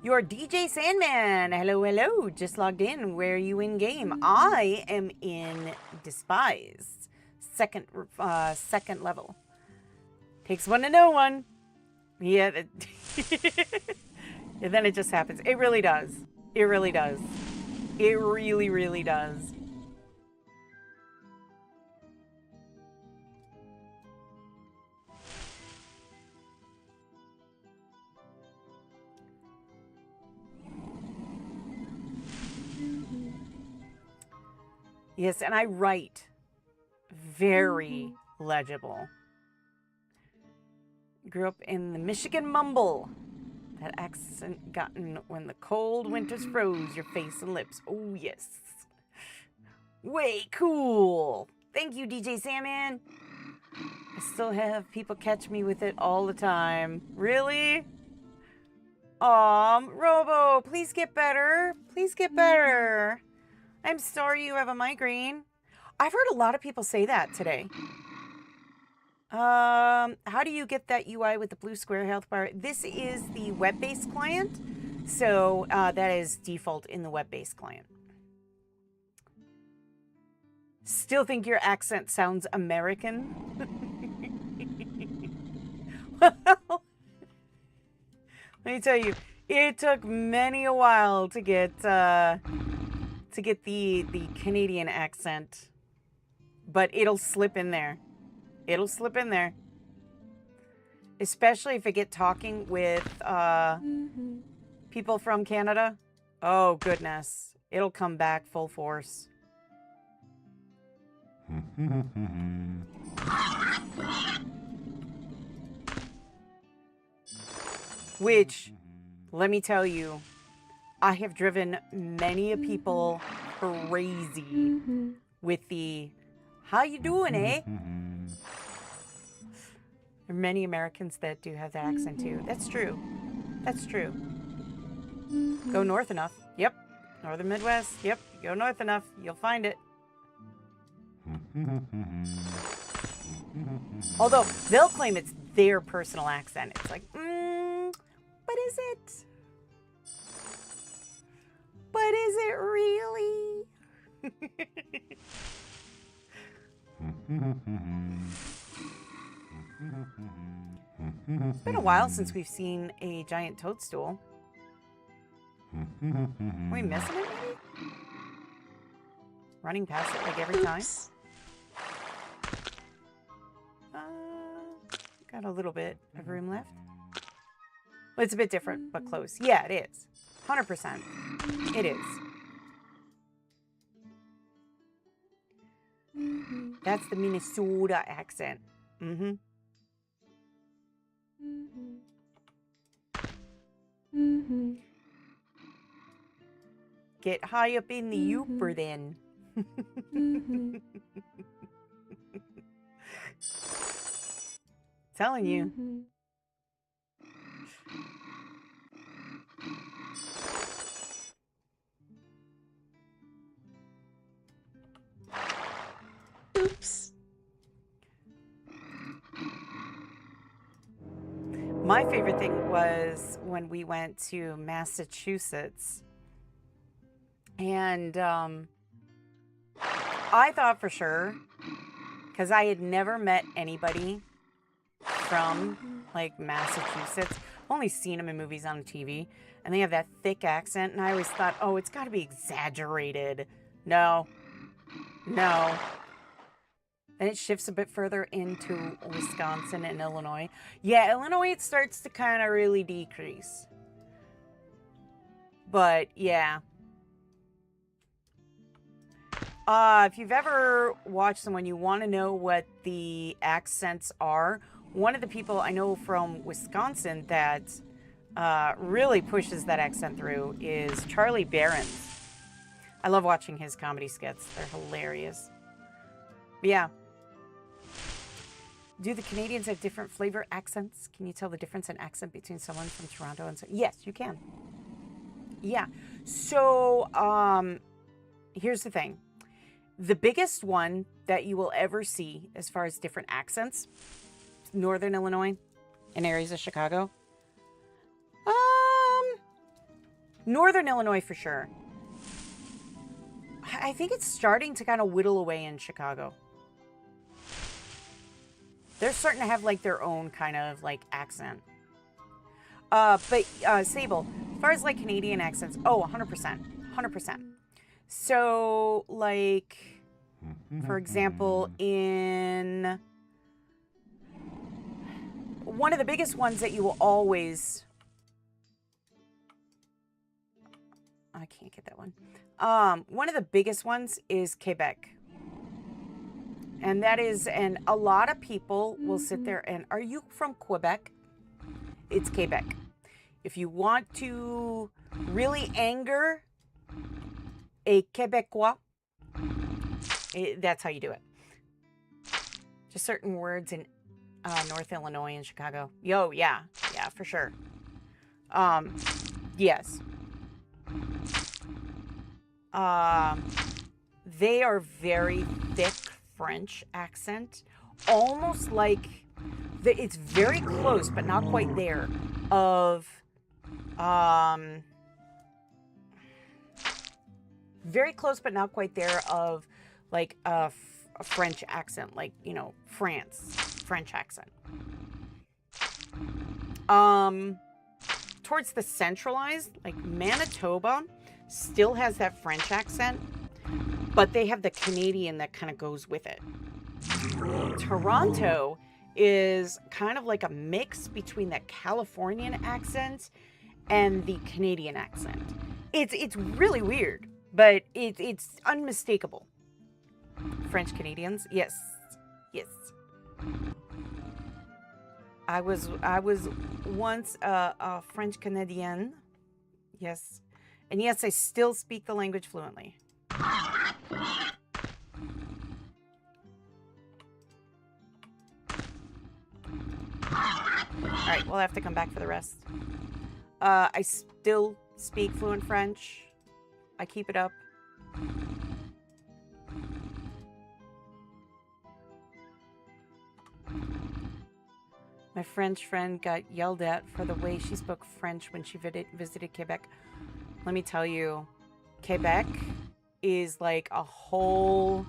You're DJ Sandman. Hello, hello. Just logged in. Where are you in game? I am in Despised. Second level. Takes one to know one. Yeah. And then it just happens. It really does. It really does. It really, really does. Yes, and I write very legible. Grew up in the Michigan mumble. That accent gotten when the cold winters froze your face and lips. Oh, yes. Way cool. Thank you, DJ Sandman. I still have people catch me with it all the time. Really? Robo, please get better. Please get better. I'm sorry you have a migraine. I've heard a lot of people say that today. How do you get that UI with the blue square health bar? This is the web-based client. So that is default in the web-based client. Still think your accent sounds American? Well, let me tell you, it took many a while to get the Canadian accent, but it'll slip in there. It'll slip in there. Especially if I get talking with people from Canada. Oh, goodness. It'll come back full force. Which, let me tell you, I have driven many people crazy with the, how you doing, eh? There are many Americans that do have that accent too. That's true. That's true. Go north enough. Yep. Northern Midwest. Yep. Go north enough. You'll find it. Although they'll claim it's their personal accent. It's like, but is it? But is it really? It's been a while since we've seen a giant toadstool. Are we missing it, maybe? Running past it like every time? Got a little bit of room left. Well, it's a bit different, but close. Yeah, it is. 100%. It is. That's the Minnesota accent. Get high up in the Yooper then. Telling you.
Oops.
My favorite thing was when we went to Massachusetts. And I thought for sure, because I had never met anybody from like Massachusetts. I've only seen them in movies on TV, and they have that thick accent, and I always thought, oh, it's got to be exaggerated. No. Then it shifts a bit further into Wisconsin and Illinois. Yeah, Illinois, it starts to kind of really decrease. But yeah. If you've ever watched someone, you want to know what the accents are. One of the people I know from Wisconsin that really pushes that accent through is Charlie Barron's. I love watching his comedy skits. They're hilarious. But yeah. Do the Canadians have different flavor accents? Can you tell the difference in accent between someone from Toronto and... Yes, you can. Yeah. So, here's the thing. The biggest one that you will ever see as far as different accents, Northern Illinois and areas of Chicago. Northern Illinois for sure. I think it's starting to kind of whittle away in Chicago. They're starting to have like their own kind of like accent. But Sable, as far as like Canadian accents, 100%. 100%. So like, for example, in one of the biggest ones that you will always... I can't get that one. One of the biggest ones is Quebec. And that is, and a lot of people will sit there and, are you from Quebec? It's Quebec. If you want to really anger a Quebecois, that's how you do it. Just certain words in North Illinois and Chicago. Yo, yeah, for sure. Yes. They are very thick French accent, almost like it's very close, but not quite there. Of very close, but not quite there. Of like a French accent, like, you know, French accent. Towards the centralized, like Manitoba, still has that French accent, but they have the Canadian that kind of goes with it. Toronto is kind of like a mix between that Californian accent and the Canadian accent. It's really weird, but it's unmistakable. French Canadians, yes. I was once a French Canadian, yes, and yes, I still speak the language fluently. All right, we'll have to come back for the rest. I still speak fluent French. I keep it up. My French friend got yelled at for the way she spoke French when she visited Quebec. Let me tell you, Quebec is like a whole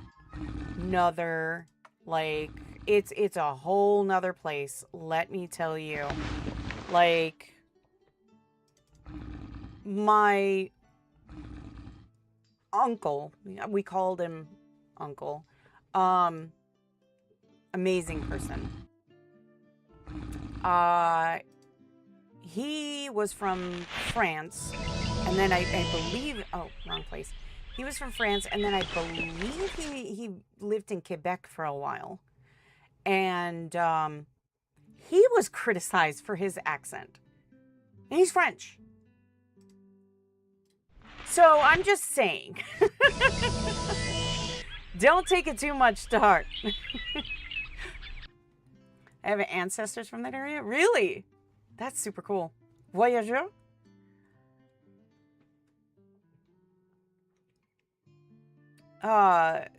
nother, like, it's a whole nother place. Let me tell you. Like, my uncle, we called him Uncle, amazing person. He was from France, and then I believe, oh, wrong place. He was from France, and then I believe he lived in Quebec for a while. And he was criticized for his accent. And he's French. So I'm just saying. Don't take it too much to heart. I have ancestors from that area? Really? That's super cool. Voyageur?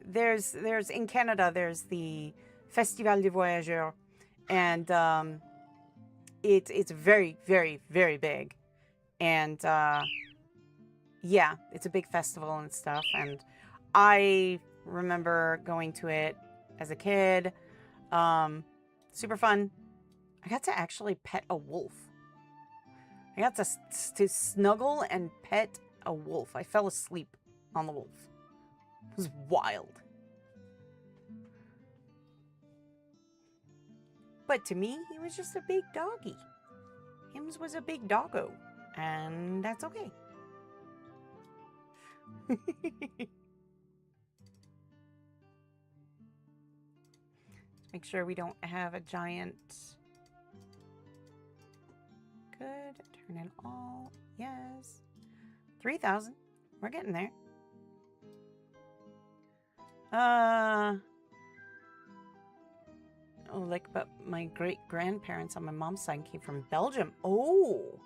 There's in Canada, there's the Festival des Voyageurs, and it's very, very, very big. And yeah, it's a big festival and stuff, and I remember going to it as a kid. Super fun. I got to actually pet a wolf. I got to snuggle and pet a wolf. I fell asleep on the wolf. It was wild. But to me, he was just a big doggy. Hims was a big doggo. And that's okay. Make sure we don't have a giant... Good. Turn in all. Yes. 3,000. We're getting there. Oh, like, but my great-grandparents on my mom's side came from Belgium. Oh!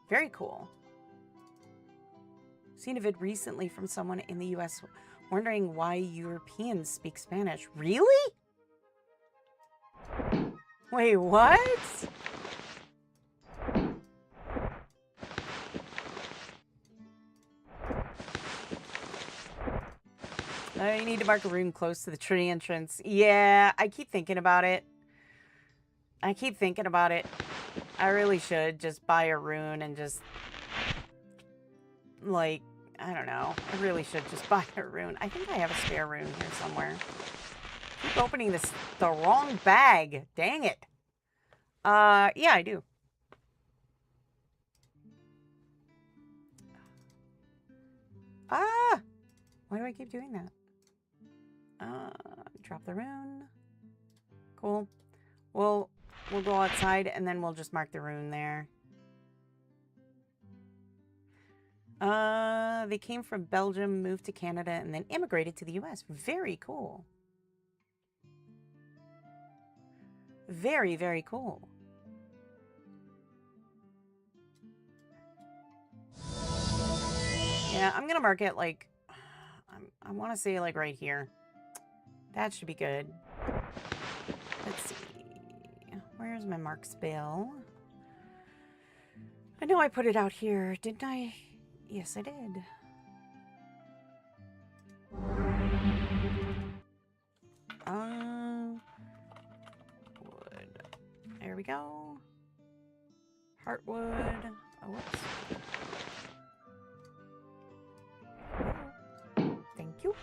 Very cool. Seen a vid recently from someone in the U.S. wondering why Europeans speak Spanish. Really? Wait, what? You need to mark a room close to the tree entrance. Yeah, I keep thinking about it. I really should just buy a rune and just... Like, I don't know. I really should just buy a rune. I think I have a spare rune here somewhere. Keep opening the wrong bag. Dang it. Yeah, I do. Ah! Why do I keep doing that? Drop the rune. Cool. We'll go outside and then we'll just mark the rune there. They came from Belgium, moved to Canada, and then immigrated to the US. Very cool. Very, very cool. Yeah, I'm gonna mark it like... I want to say like right here. That should be good. Let's see. Where's my mark spell? I know I put it out here, didn't I? Yes, I did. Wood. There we go. Heartwood. Oh, whoops. Thank you.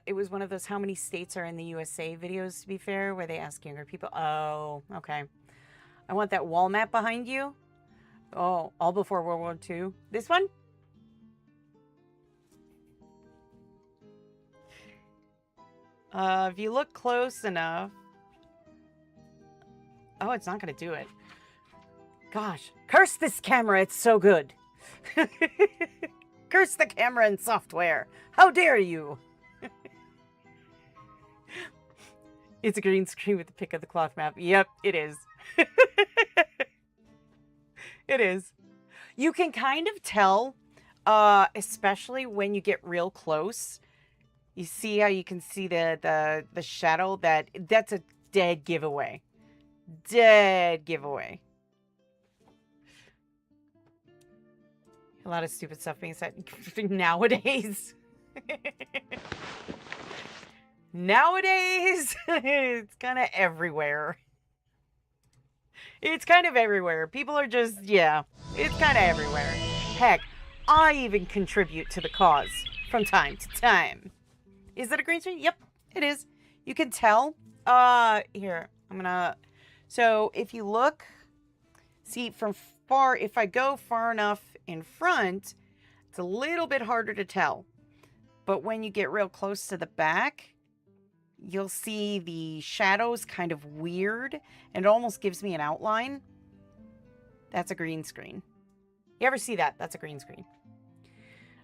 It was one of those how many states are in the USA videos, to be fair, where they ask younger people. Oh, okay. I want that wall map behind you. Oh, all before World War II. This one? If you look close enough. Oh, it's not going to do it. Gosh. Curse this camera. It's so good. Curse the camera and software. How dare you? It's a green screen with the pick of the cloth map. Yep, it is. It is. You can kind of tell, especially when you get real close. You see how you can see the shadow? That's a dead giveaway. Dead giveaway. A lot of stupid stuff being said nowadays. Nowadays, it's kind of everywhere. It's kind of everywhere. People are just, yeah, it's kind of everywhere. Heck, I even contribute to the cause from time to time. Is that a green screen? Yep, it is. You can tell. Here, I'm gonna, so if you look, see from far, if I go far enough in front, it's a little bit harder to tell. But when you get real close to the back, you'll see the shadows kind of weird, and it almost gives me an outline. That's a green screen. You ever see that? That's a green screen.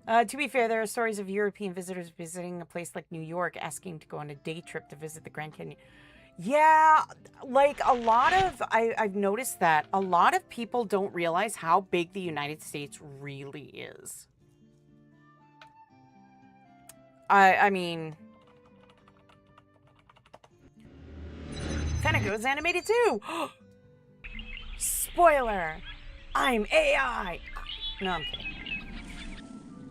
To be fair, there are stories of European visitors visiting a place like New York asking to go on a day trip to visit the Grand Canyon. Yeah, like a lot of, I've noticed that a lot of people don't realize how big the United States really is. I mean... Fenneko is animated too! Spoiler! I'm AI! No, I'm kidding.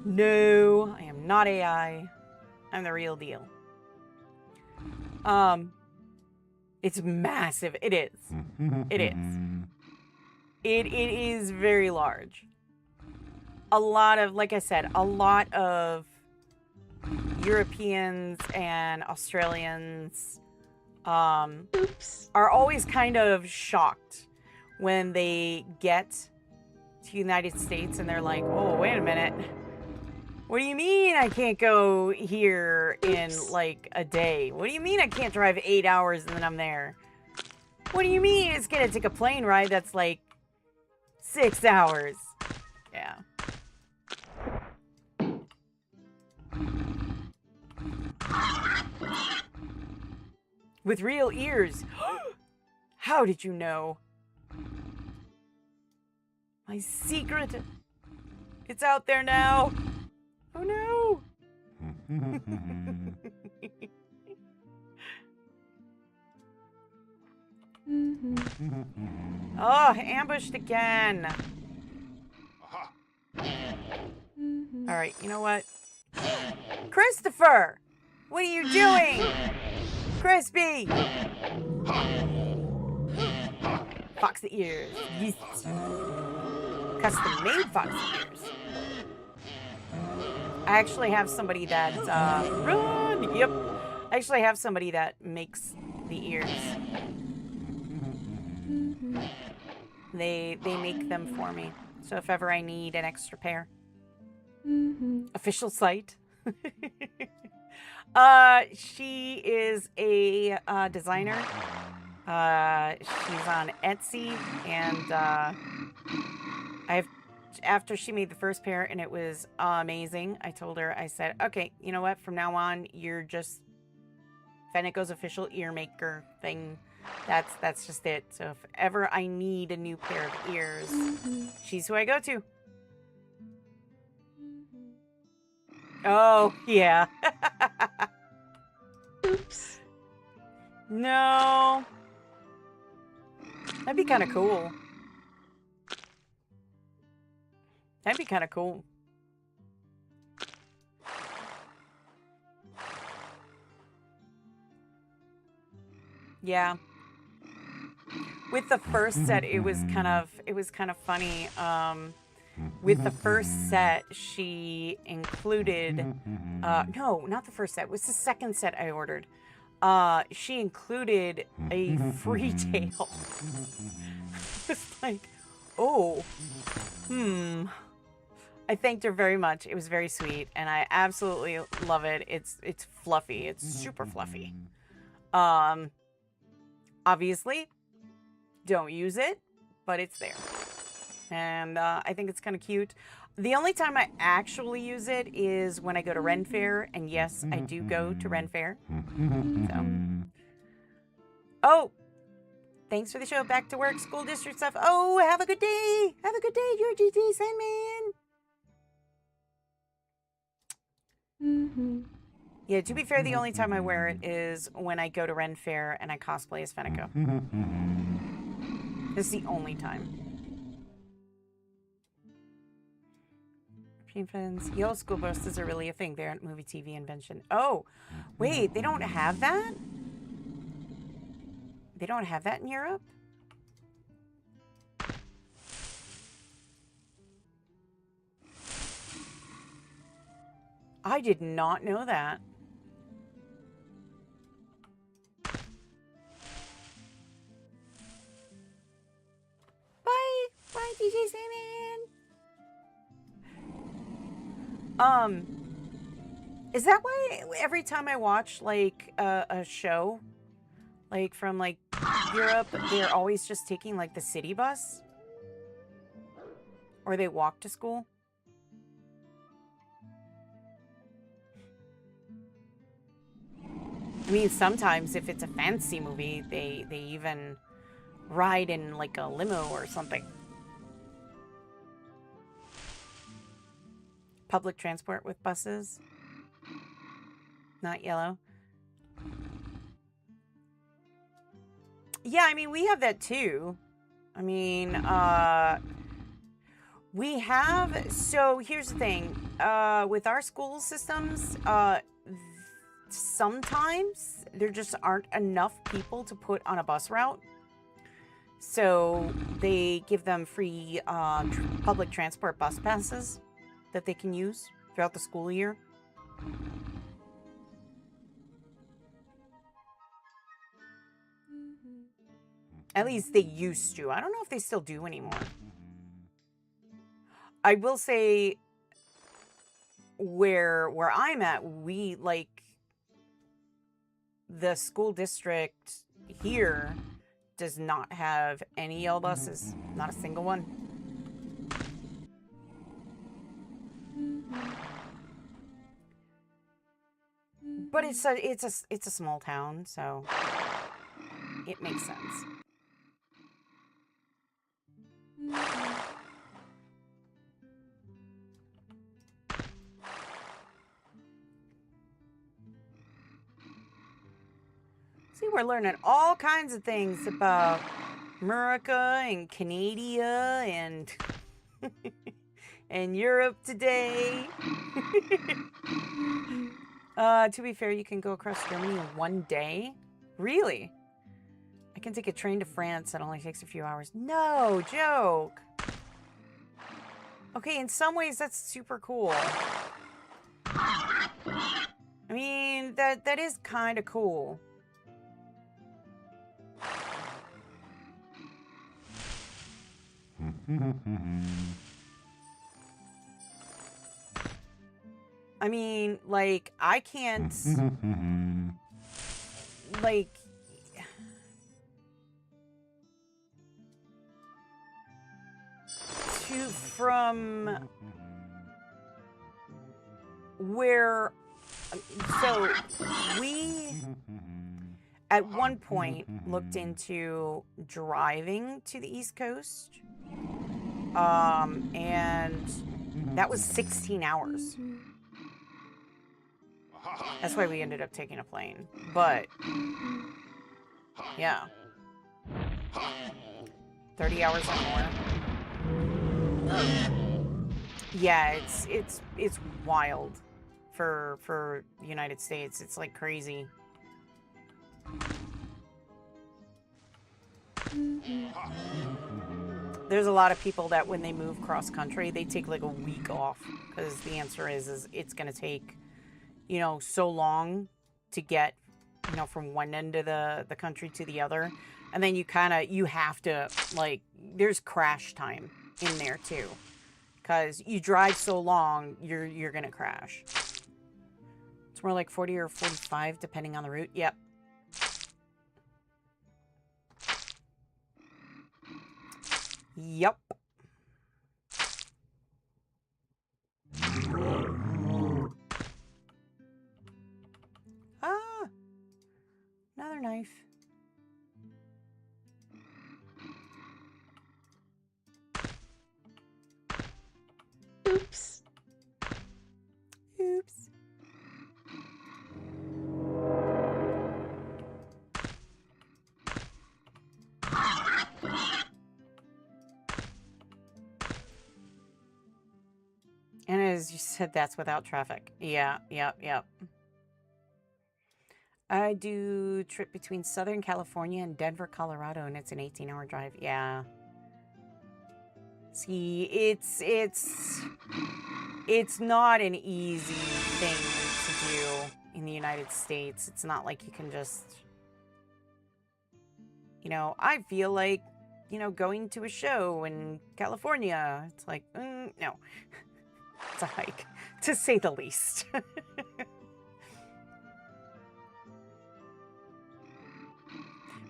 No, I am not AI. I'm the real deal. It's massive. It is. It is. It is very large. A lot of, like I said, a lot of Europeans and Australians are always kind of shocked when they get to the United States and they're like, oh, wait a minute. What do you mean I can't go here in, like, a day? What do you mean I can't drive 8 hours and then I'm there? What do you mean it's gonna take a plane ride that's, like, 6 hours? Yeah. With real ears. How did you know? My secret. It's out there now. Oh no. Oh, ambushed again. All right, you know what? Christopher! What are you doing? Crispy! Foxy ears. Yes. Custom-made foxy ears. I actually have somebody that, run! Yep. I actually have somebody that makes the ears. They make them for me. So if ever I need an extra pair. Official site. She is a designer. She's on Etsy, and after she made the first pair and it was amazing, I told her, I said, okay, you know what? From now on, you're just Fenneko's official ear maker thing. That's just it. So if ever I need a new pair of ears, she's who I go to. Oh, yeah.
Oops.
No. That'd be kind of cool. That'd be kind of cool. Yeah. With the first set, it was kind of funny. With the first set, she included, no, not the first set. It was the second set I ordered. She included a free tail. It's like, oh, I thanked her very much. It was very sweet, and I absolutely love it. It's fluffy. It's super fluffy. Obviously, don't use it, but it's there. And I think it's kind of cute. The only time I actually use it is when I go to Ren Fair, and yes, I do go to Ren Fair. So. Oh, thanks for the show. Back to work, school district stuff. Oh, have a good day. Have a good day, your GT Sandman. Yeah, to be fair, the only time I wear it is when I go to Ren Fair and I cosplay as Fenneko. This is the only time. Friends, yellow school buses are really a thing. They aren't movie TV invention. Oh, wait, they don't have that? They don't have that in Europe? I did not know that. Bye! Bye, DJ Sandman! Is that why every time I watch, like, a show, like, from, like, Europe, they're always just taking, like, the city bus? Or they walk to school? I mean, sometimes if it's a fancy movie, they even ride in, like, a limo or something. Public transport with buses. Not yellow. Yeah, I mean, we have that too. I mean, we have, so here's the thing. With our school systems, sometimes there just aren't enough people to put on a bus route. So they give them free public transport bus passes that they can use throughout the school year. At least they used to. I don't know if they still do anymore. I will say where I'm at, we like the school district here does not have any yellow buses, not a single one. But it's a small town, so it makes sense. See, we're learning all kinds of things about America and Canada and and Europe today. To be fair, you can go across Germany in one day. Really? I can take a train to France that only takes a few hours. No joke. Okay, in some ways that's super cool. I mean, that is kind of cool. I mean, like, I can't, like, from where, so we, at one point, looked into driving to the East Coast, and that was 16 hours. That's why we ended up taking a plane. But yeah, 30 hours or more. Yeah, it's wild for the United States. It's like crazy. There's a lot of people that when they move cross country, they take like a week off because the answer is it's gonna take, you know, so long to get, you know, from one end of the country to the other. And then you have to, like, there's crash time in there too. Because you drive so long, you're gonna crash. It's more like 40 or 45 depending on the route. Yep. Yep. Ah, another knife.
Oops.
Oops. And as you said, that's without traffic. Yeah, yep. I do trip between Southern California and Denver, Colorado, and it's an 18-hour drive. Yeah. See, it's not an easy thing to do in the United States. It's not like you can just, you know, I feel like, you know, going to a show in California. It's like, no. It's a hike, to say the least.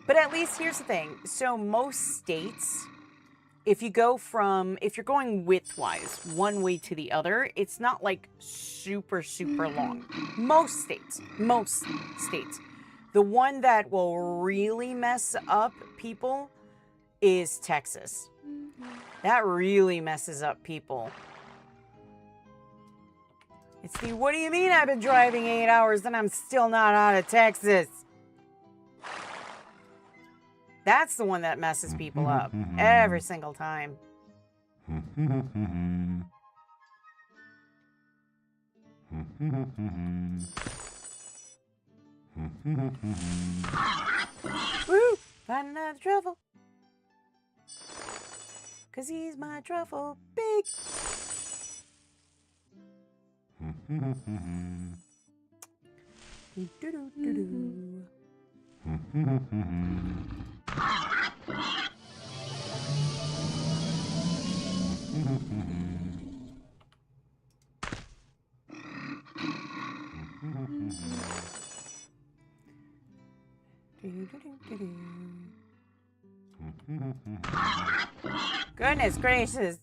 But at least here's the thing. So most states, if you're going widthwise, one way to the other, it's not like super, super long. Most states. The one that will really mess up people is Texas. That really messes up people. It's the, what do you mean I've been driving 8 hours and I'm still not out of Texas? That's the one that messes people up every single time. Woo! Find another truffle. 'Cause he's my truffle big. Goodness gracious.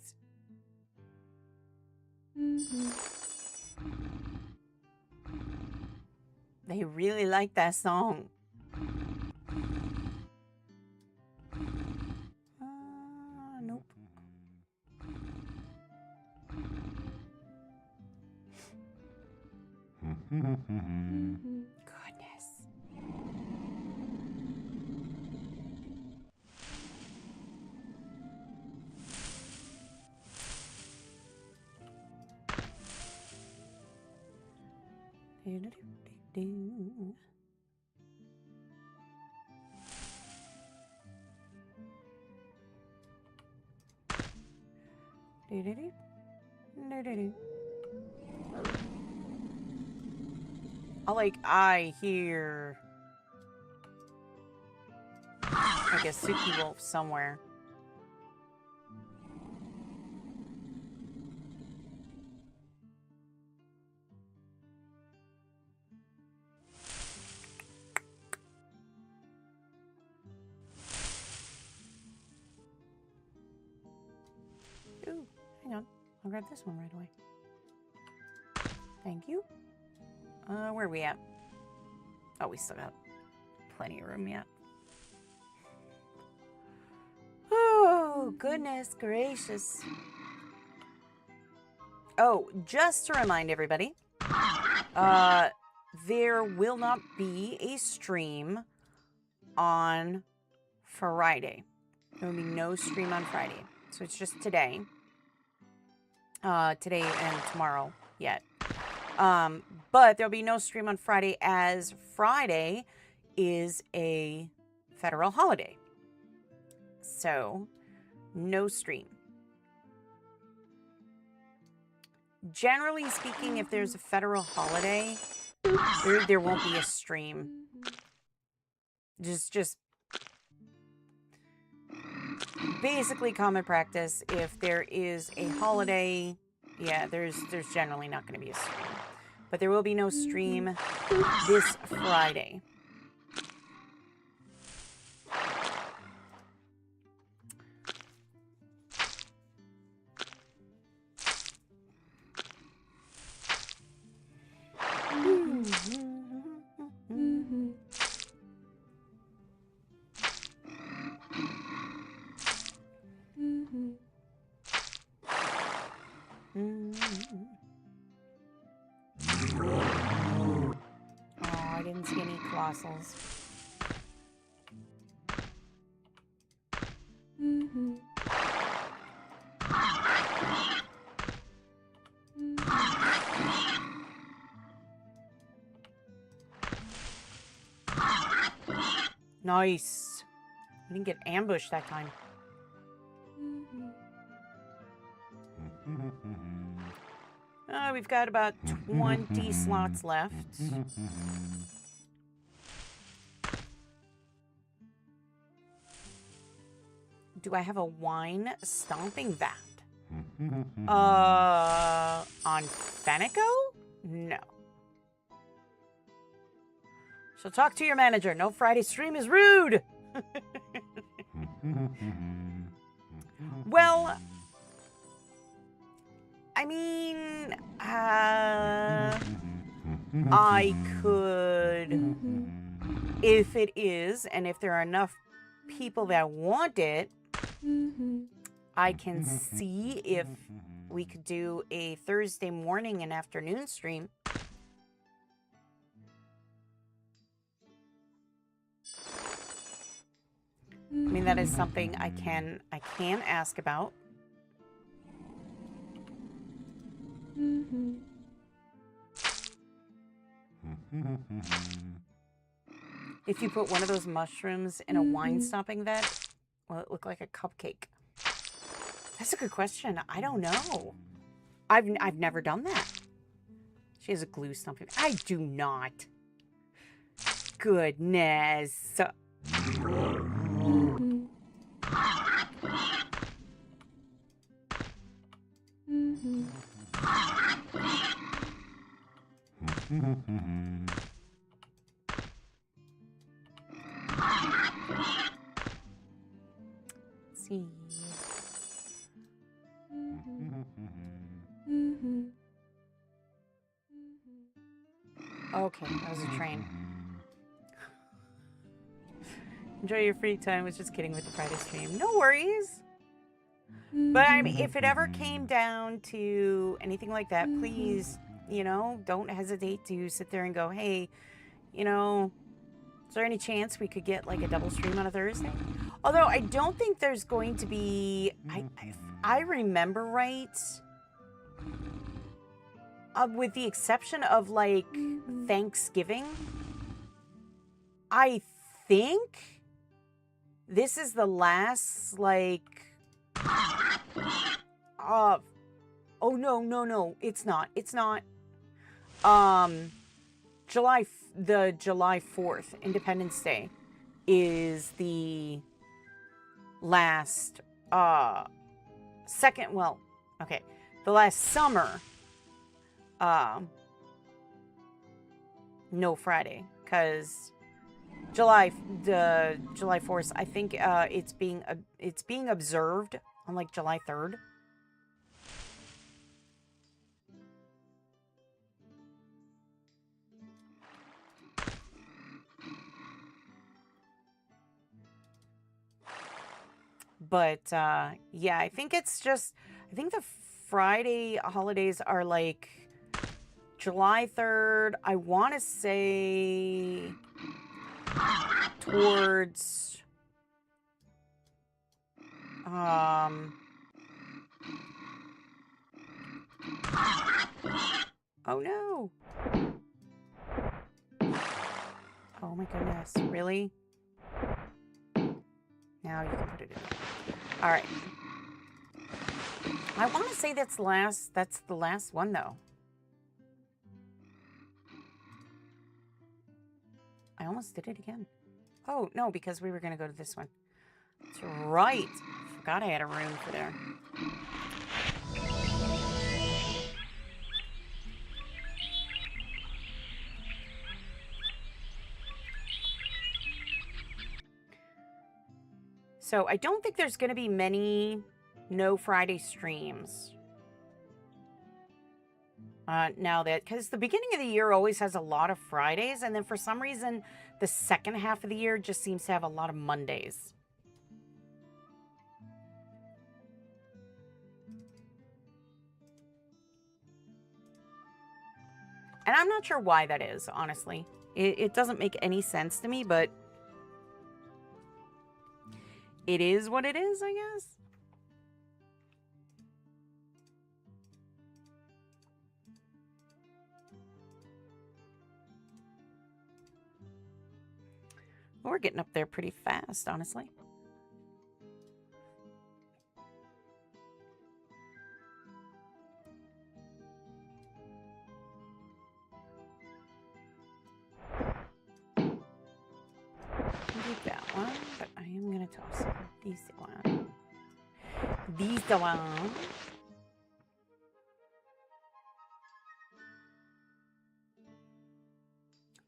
They really like that song. Nope. Goodness. I hear like a Suki wolf somewhere. Ooh, hang on. I'll grab this one right away. Thank you. Where are we at? Oh, we still got plenty of room yet. Oh, goodness gracious. Oh, just to remind everybody, there will not be a stream on Friday. There will be no stream on Friday. So it's just today. Today and tomorrow yet. But there'll be no stream on Friday as Friday is a federal holiday. So, no stream. Generally speaking, if there's a federal holiday, there won't be a stream. Just basically common practice. If there is a holiday, yeah, there's generally not going to be a stream. But there will be no stream this Friday. Colossals. Nice. I didn't get ambushed that time. We've got about 20 slots left. Do I have a wine stomping vat? On Fenneko? No. So talk to your manager. No Friday stream is rude. Well, I mean, I could, if it is, and if there are enough people that want it, I can see if we could do a Thursday morning and afternoon stream. I mean, that is something I can ask about. If you put one of those mushrooms in a wine stopping vat, will it look like a cupcake? That's a good question. I don't know. I've never done that. She has a glue stomping. I do not. Goodness. see. Okay, that was a train. Enjoy your free time. Was just kidding with the Friday stream. No worries. But I mean, if it ever came down to anything like that, please, you know, don't hesitate to sit there and go, hey, you know, is there any chance we could get like a double stream on a Thursday? Although I don't think there's going to be, if I remember right, with the exception of like Thanksgiving, I think this is the last like, oh no, it's not. July 4th, Independence Day, is the last the last summer no Friday, because July 4th, I think it's being observed on like July 3rd. But yeah, I think the Friday holidays are like July 3rd. I want to say towards oh no. Oh my goodness, really? Now you can put it in. All right. I want to say that's the last one though. I almost did it again. Oh, no, because we were going to go to this one. That's right. Forgot I had a room for there. So I don't think there's going to be many no Friday streams. Now that, because the beginning of the year always has a lot of Fridays, and then for some reason, the second half of the year just seems to have a lot of Mondays. And I'm not sure why that is, honestly. It doesn't make any sense to me, but it is what it is, I guess. We're getting up there pretty fast, honestly. Leave that one, but I am going to toss these one. These one.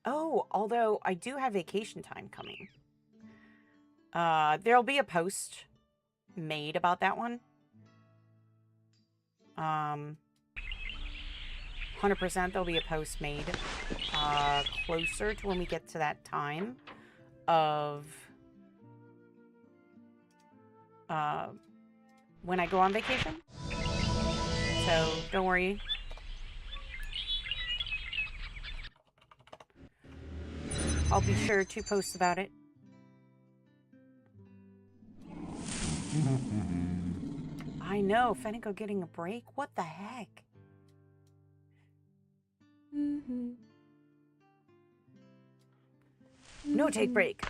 Oh, although I do have vacation time coming. There'll be a post made about that one. 100% there'll be a post made closer to when we get to that time of when I go on vacation. So don't worry. I'll be sure to post about it. I know, Fenneko getting a break? What the heck? No take break.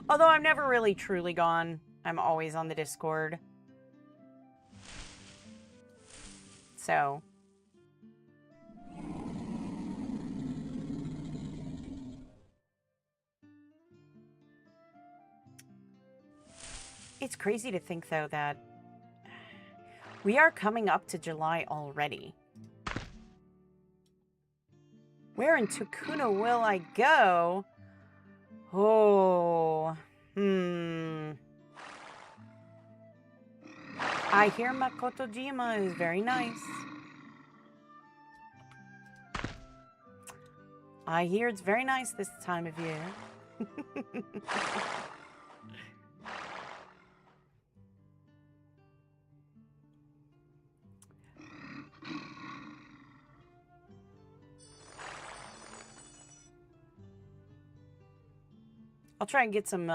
Although I'm never really truly gone. I'm always on the Discord. So it's crazy to think, though, that we are coming up to July already. Where in Tukuna will I go? Oh, I hear Makotojima is very nice. I hear it's very nice this time of year. I'll try and get some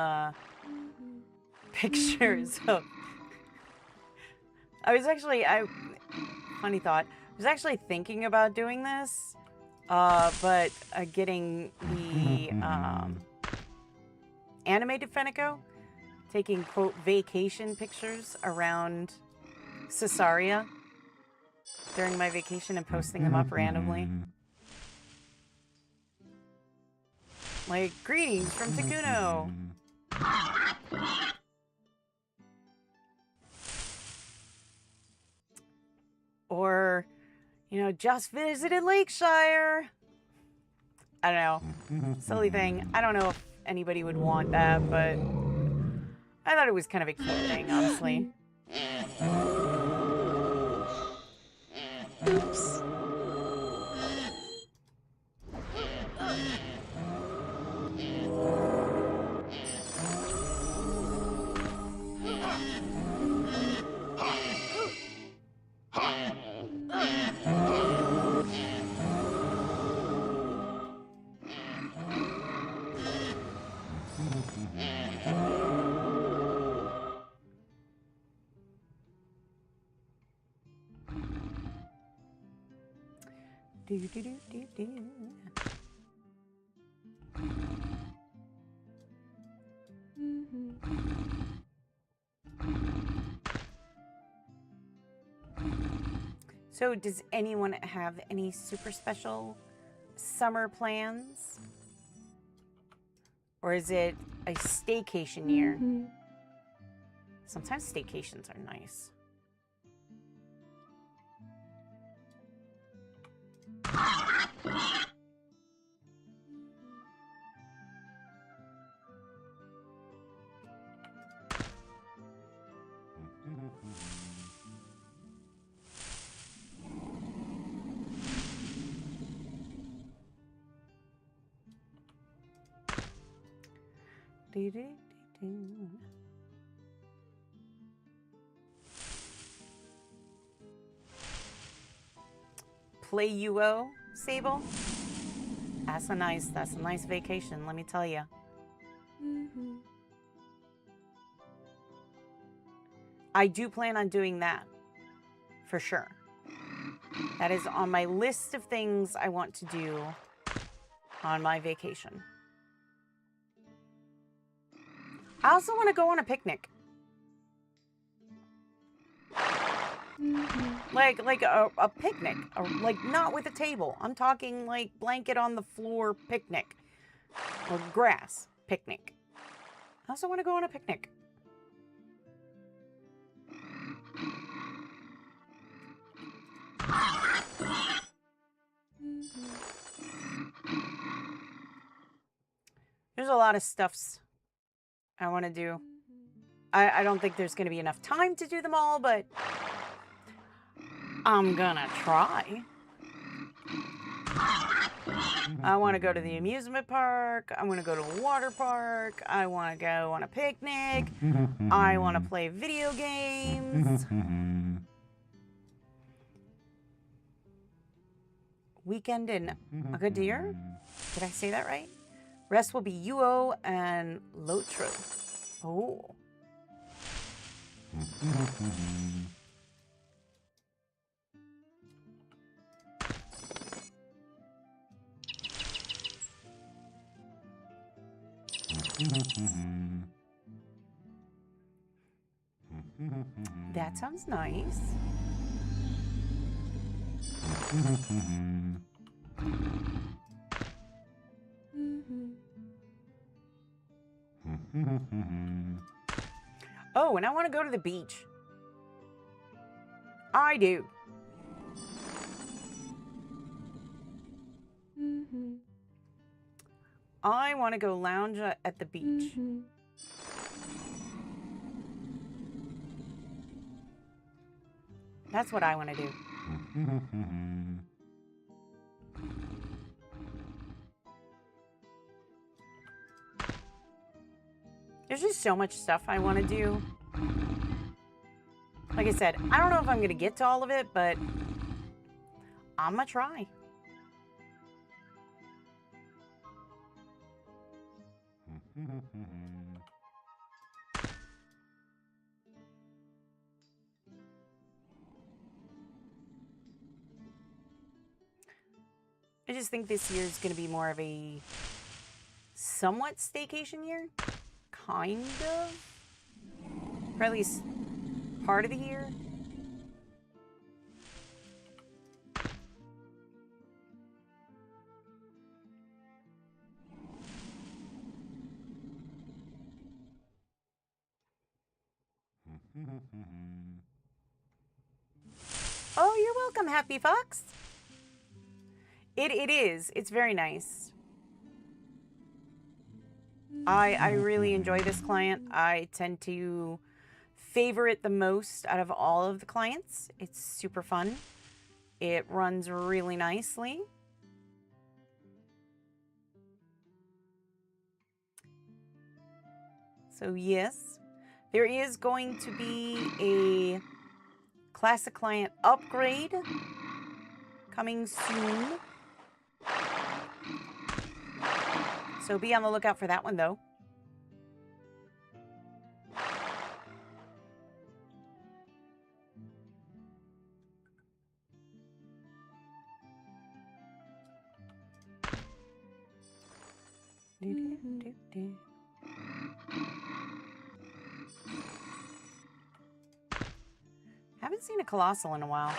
pictures of. Funny thought. I was actually thinking about doing this, but getting the animated Fenneko, taking quote vacation pictures around Caesarea during my vacation and posting them up randomly. Like, greetings from Takuno. Or, you know, just visited Lakeshire. I don't know. Silly thing. I don't know if anybody would want that, but I thought it was kind of a cute thing, honestly.
Oops.
Do, do, do, do, do. So, does anyone have any super special summer plans? Or is it a staycation year? Sometimes staycations are nice. Play UO, Sable? That's a nice vacation, let me tell you. I do plan on doing that, for sure. That is on my list of things I want to do on my vacation. I also want to go on a picnic. Like a picnic. Like, not with a table. I'm talking, like, blanket on the floor picnic. Or grass picnic. I also want to go on a picnic. There's a lot of stuffs I want to do. I don't think there's going to be enough time to do them all, but I'm gonna try. I want to go to the amusement park. I want to go to a water park. I want to go on a picnic. I want to play video games. Weekend in Agadir? Did I say that right? Rest will be UO and Lotro. Oh. That sounds nice. Oh, and I want to go to the beach. I do. I want to go lounge at the beach. That's what I want to do. There's just so much stuff I want to do. Like I said, I don't know if I'm going to get to all of it, but I'm going to try. I just think this year is going to be more of a somewhat staycation year. Kind of. Or at least part of the year. Oh, you're welcome, Happy Fox. It is. It's very nice. I really enjoy this client. I tend to favor it the most out of all of the clients. It's super fun. It runs really nicely. So yes, there is going to be a classic client upgrade coming soon. So be on the lookout for that one, though. Haven't seen a colossal in a while.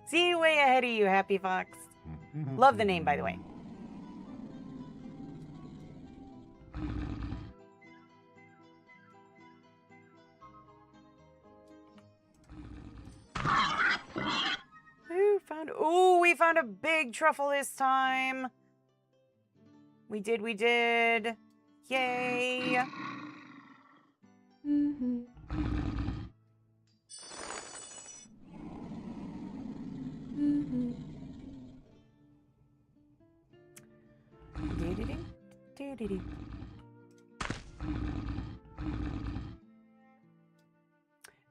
See, way ahead of you, Happy Fox. Love the name, by the way. We found a big truffle this time. We did. Yay.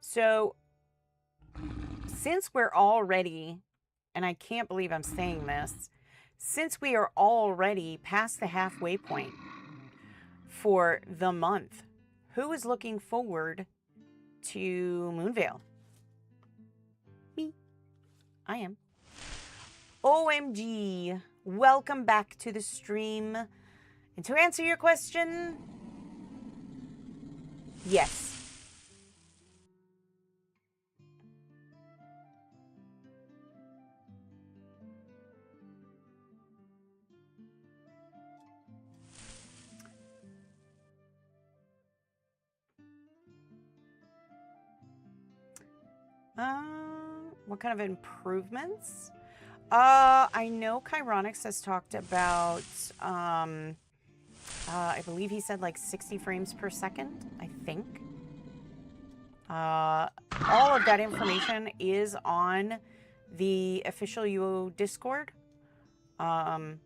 So, since we're already, and I can't believe I'm saying this, since we are already past the halfway point for the month, who is looking forward to Moonvale? Me. I am. OMG. Welcome back to the stream. And to answer your question, yes. What kind of improvements? I know Chironics has talked about, I believe he said like 60 frames per second, I think. All of that information is on the official UO Discord. And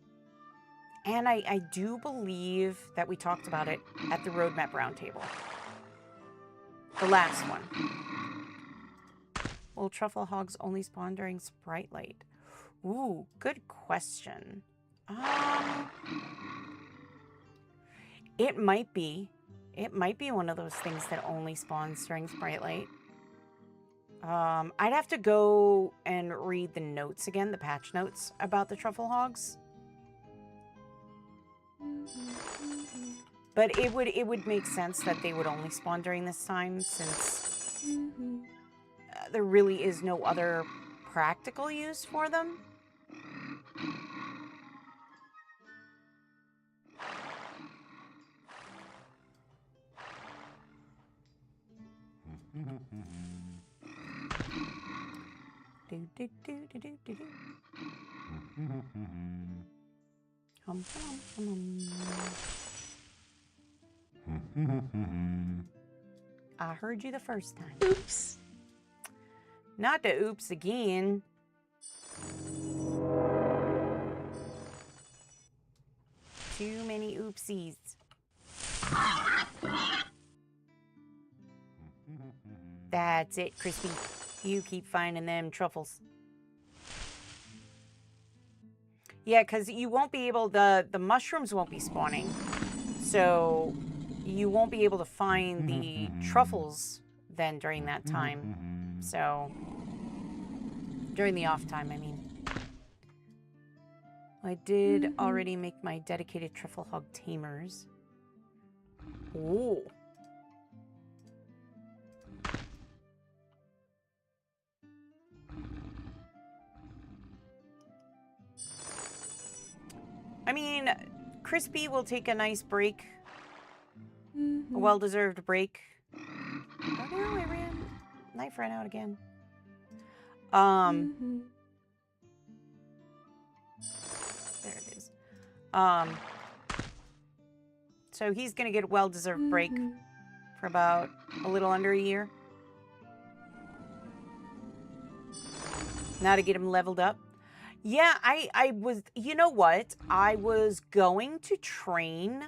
I do believe that we talked about it at the Roadmap Roundtable. The last one. Will truffle hogs only spawn during sprite light? Ooh, good question. It might be. It might be one of those things that only spawns during sprite light. I'd have to go and read the notes again, the patch notes about the truffle hogs. But it would make sense that they would only spawn during this time, since there really is no other practical use for them. I heard you the first time.
Oops.
Not the oops again. Too many oopsies. That's it, Crispy. You keep finding them truffles. Yeah, because you won't be able, the mushrooms won't be spawning. So you won't be able to find the truffles then during that time. So, during the off time, I mean. I did already make my dedicated truffle hog tamers. Ooh. I mean, Crispy will take a nice break. A well-deserved break. Oh no, knife ran out again. There it is. So he's gonna get a well-deserved break for about a little under a year. Now to get him leveled up. Yeah, I was, you know what? I was going to train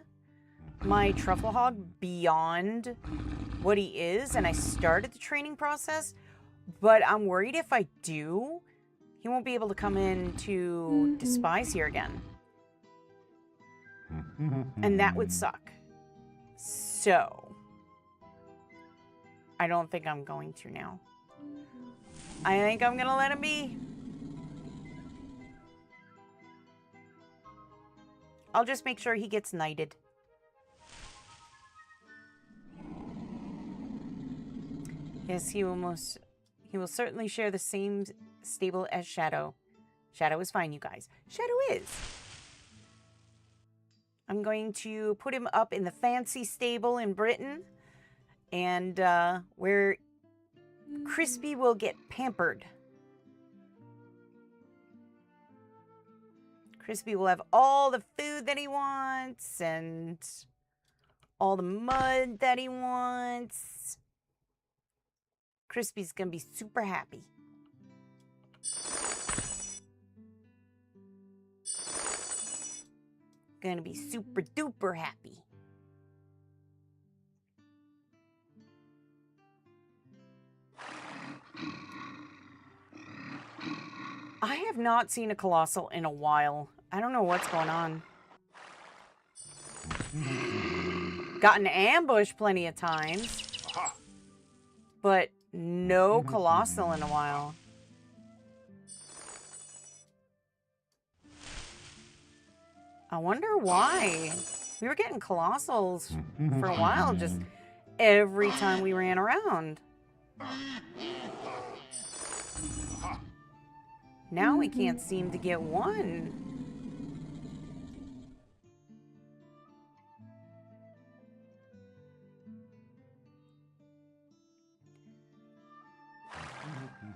my truffle hog beyond what he is, and I started the training process, but I'm worried if I do, he won't be able to come in to Despise here again. And that would suck. So, I don't think I'm going to now. I think I'm gonna let him be. I'll just make sure he gets knighted. Yes, he will certainly share the same stable as Shadow. Shadow is fine, you guys. Shadow is. I'm going to put him up in the fancy stable in Britain, and where Crispy will get pampered. Crispy will have all the food that he wants and all the mud that he wants. Crispy's gonna be super happy. Gonna be super duper happy. I have not seen a Colossal in a while. I don't know what's going on. Gotten ambushed plenty of times. But no Colossal in a while. I wonder why. We were getting Colossals for a while, just every time we ran around. Now we can't seem to get one.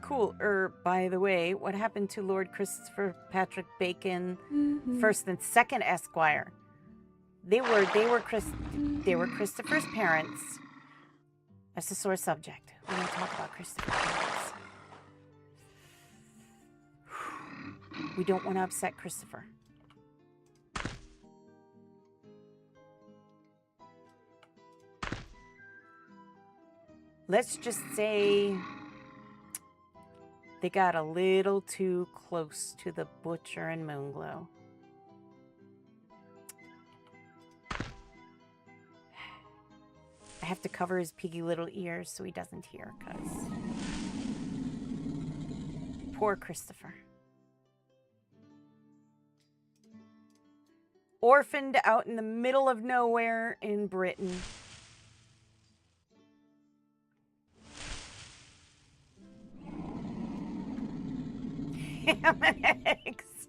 Cool. By the way, what happened to Lord Christopher Patrick Bacon, first and second Esquire? They were Christopher's parents. That's a sore subject. We don't talk about Christopher's parents. We don't want to upset Christopher. Let's just say they got a little too close to the Butcher and Moonglow. I have to cover his piggy little ears so he doesn't hear, because poor Christopher. orphaned out in the middle of nowhere in Britain. Ham and eggs.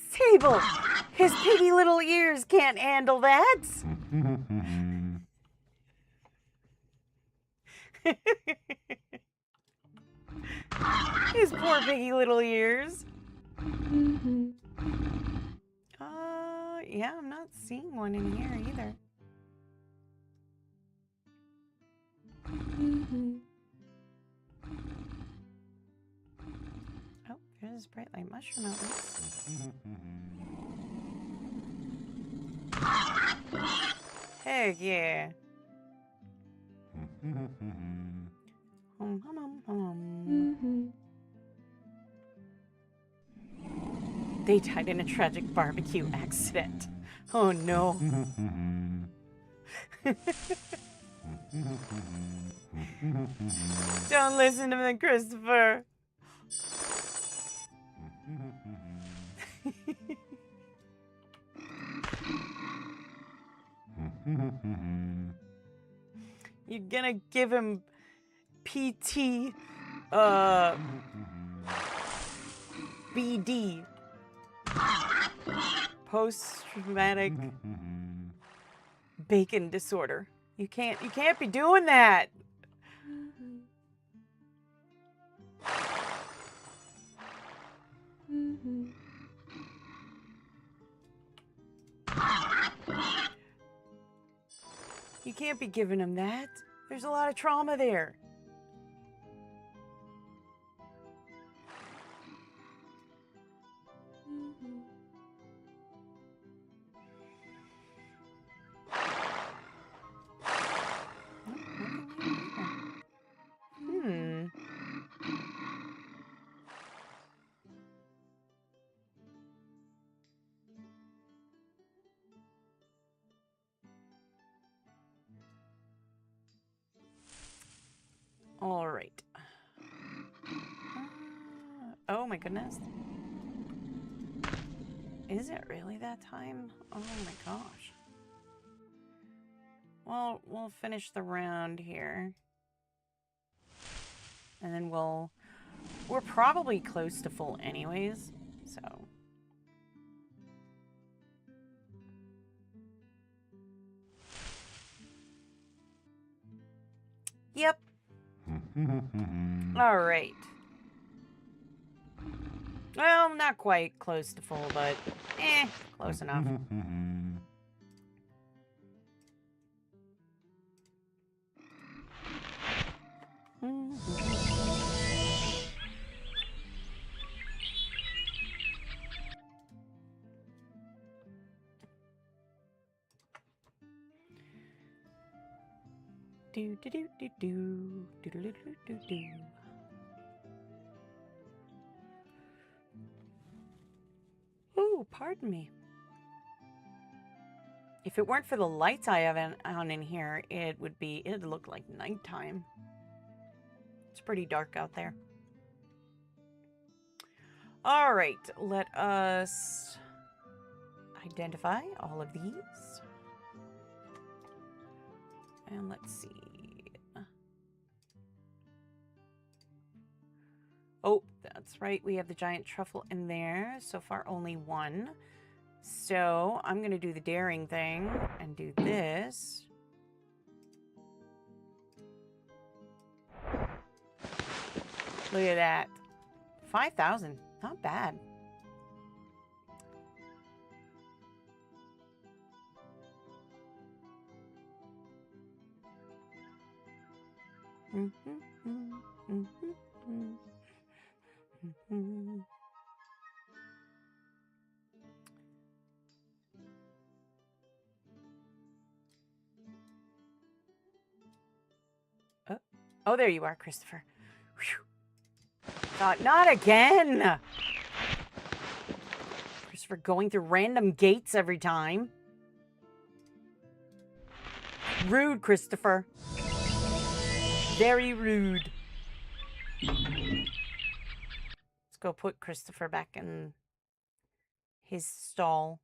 Sable, his piggy little ears can't handle that. His poor piggy little ears. Yeah, I'm not seeing one in here either. Oh, there's bright light mushroom at least. Heck yeah. They died in a tragic barbecue accident. Oh no. Don't listen to me, Christopher. You're gonna give him PT BD, post-traumatic bacon disorder. You can't be doing that. You can't be giving him that. There's a lot of trauma there. All right. Oh my goodness. Is it really that time? Oh my gosh. Well, we'll finish the round here. And then we're probably close to full anyways, so. Yep. All right. Well, not quite close to full, but close enough. Do do do do do do do do do do. Oh, pardon me. If it weren't for the lights I have on in here, it'd look like nighttime. It's pretty dark out there. All right, let us identify all of these. And let's see. Oh, that's right. We have the giant truffle in there. So far, only one. So I'm going to do the daring thing and do this. Look at that. 5,000. Not bad. Oh, there you are, Christopher. Whew. Thought, not again! Christopher going through random gates every time. Rude, Christopher. Very rude. Let's go put Christopher back in his stall.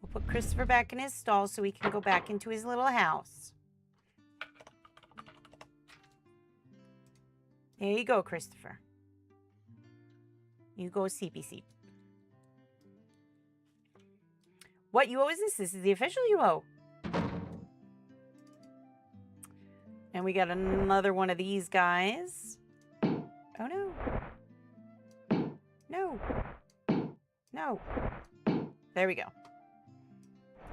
We'll put Christopher back in his stall so he can go back into his little house. There you go, Christopher. You go CPC. What UO is this? This is the official UO. And we got another one of these guys. Oh, no. No. No. There we go.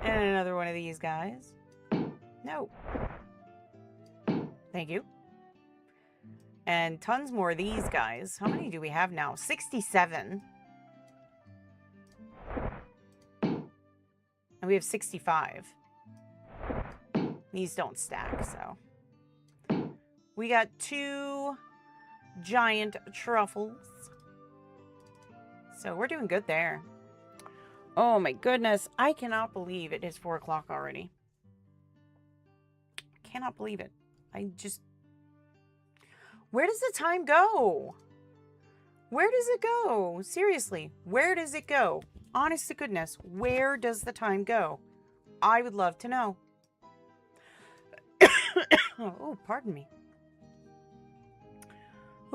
And another one of these guys. No. Thank you. And tons more of these guys. How many do we have now? 67. And we have 65. These don't stack, so. We got 2 giant truffles. So we're doing good there. Oh my goodness. I cannot believe it is 4 o'clock already. I cannot believe it. I just... Where does the time go? Where does it go? Seriously, where does it go? Honest to goodness, where does the time go? I would love to know. Oh, pardon me.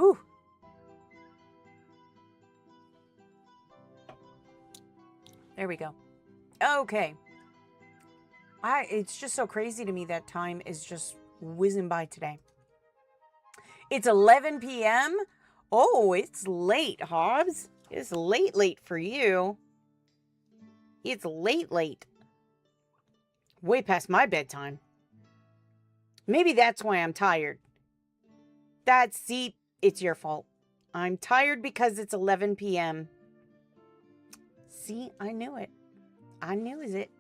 Ooh. There we go. Okay. It's just so crazy to me that time is just whizzing by today. It's 11 p.m. Oh, it's late, Hobbs. It's late for you. It's late. Way past my bedtime. Maybe that's why I'm tired. See, it's your fault. I'm tired because it's 11 p.m. See, I knew it. I knew it.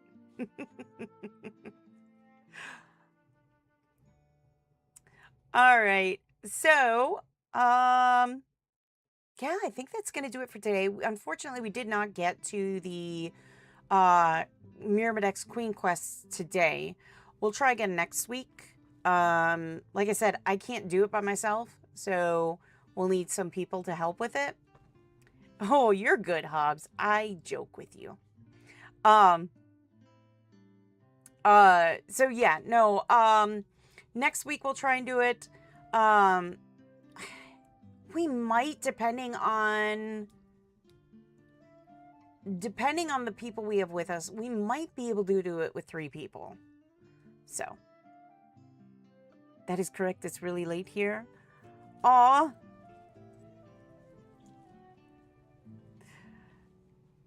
All right. So, yeah, I think that's going to do it for today. Unfortunately, we did not get to the Myrmidex Queen Quest today. We'll try again next week. Like I said, I can't do it by myself, so we'll need some people to help with it. Oh, you're good, Hobbs. I joke with you. So yeah, no, next week we'll try and do it. We might, depending on the people we have with us, we might be able to do it with 3 people. So that is correct. It's really late here. Aw.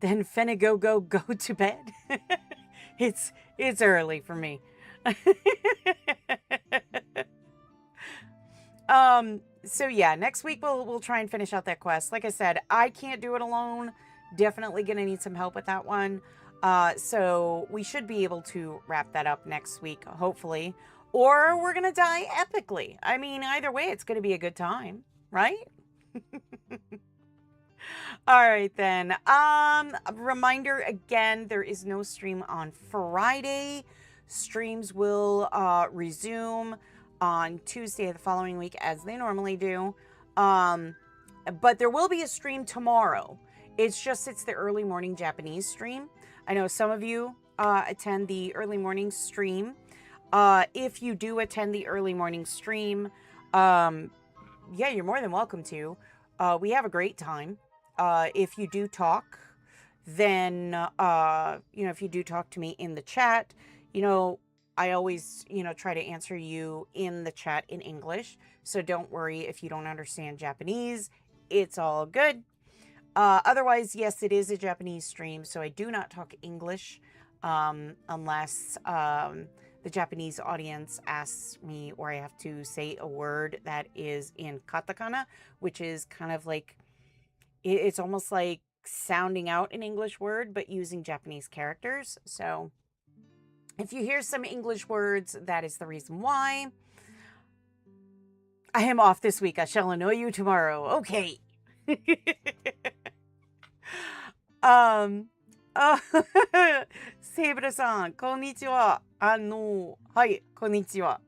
Then Fenneko go to bed. It's early for me. So yeah, next week we'll try and finish out that quest. Like I said, I can't do it alone. Definitely gonna need some help with that one. So we should be able to wrap that up next week, hopefully. Or we're gonna die epically. I mean, either way, it's gonna be a good time, right? All right, then. A reminder again, there is no stream on Friday. Streams will resume on Tuesday of the following week as they normally do. But there will be a stream tomorrow. It's the early morning Japanese stream. I know some of you attend the early morning stream. If you do attend the early morning stream, yeah, you're more than welcome to. We have a great time. If you do talk, then, if you do talk to me in the chat, I always, try to answer you in the chat in English. So don't worry if you don't understand Japanese. It's all good. Otherwise, yes, it is a Japanese stream. So I do not talk English unless the Japanese audience asks me or I have to say a word that is in katakana, which is kind of like, it's almost like sounding out an English word, but using Japanese characters. So if you hear some English words, that is the reason why. I am off this week. I shall annoy you tomorrow. Okay. Seibra-san, konnichiwa. はい、こんにちは。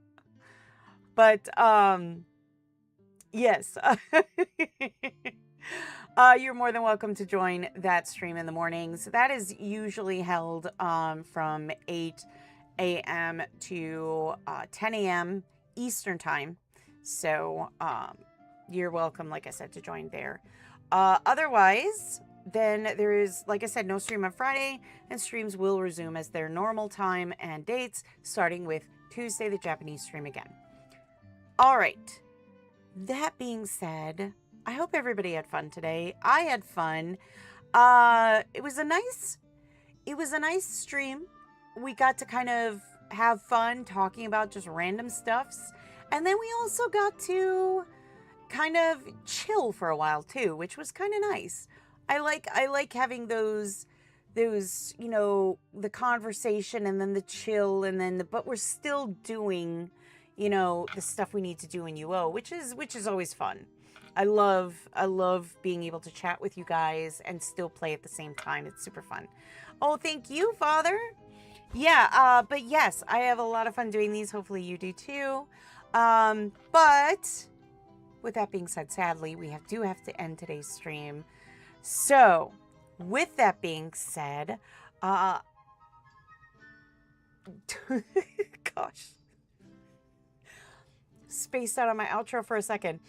But yes. You're more than welcome to join that stream in the mornings. That is usually held from 8 a.m. to 10 a.m. Eastern time. So you're welcome, like I said, to join there. Otherwise, then there is, like I said, no stream on Friday, and streams will resume as their normal time and dates, starting with Tuesday, the Japanese stream again. All right. That being said, I hope everybody had fun today. I had fun. It was a nice stream. We got to kind of have fun talking about just random stuffs, and then we also got to kind of chill for a while too, which was kind of nice. I like having those the conversation and then the chill and then but we're still doing the stuff we need to do in UO, which is always fun. I love being able to chat with you guys and still play at the same time. It's super fun. Oh, thank you, Father. Yeah, but yes, I have a lot of fun doing these. Hopefully you do too. But with that being said, sadly, we do have to end today's stream. So, with that being said, gosh. Spaced out on my outro for a second.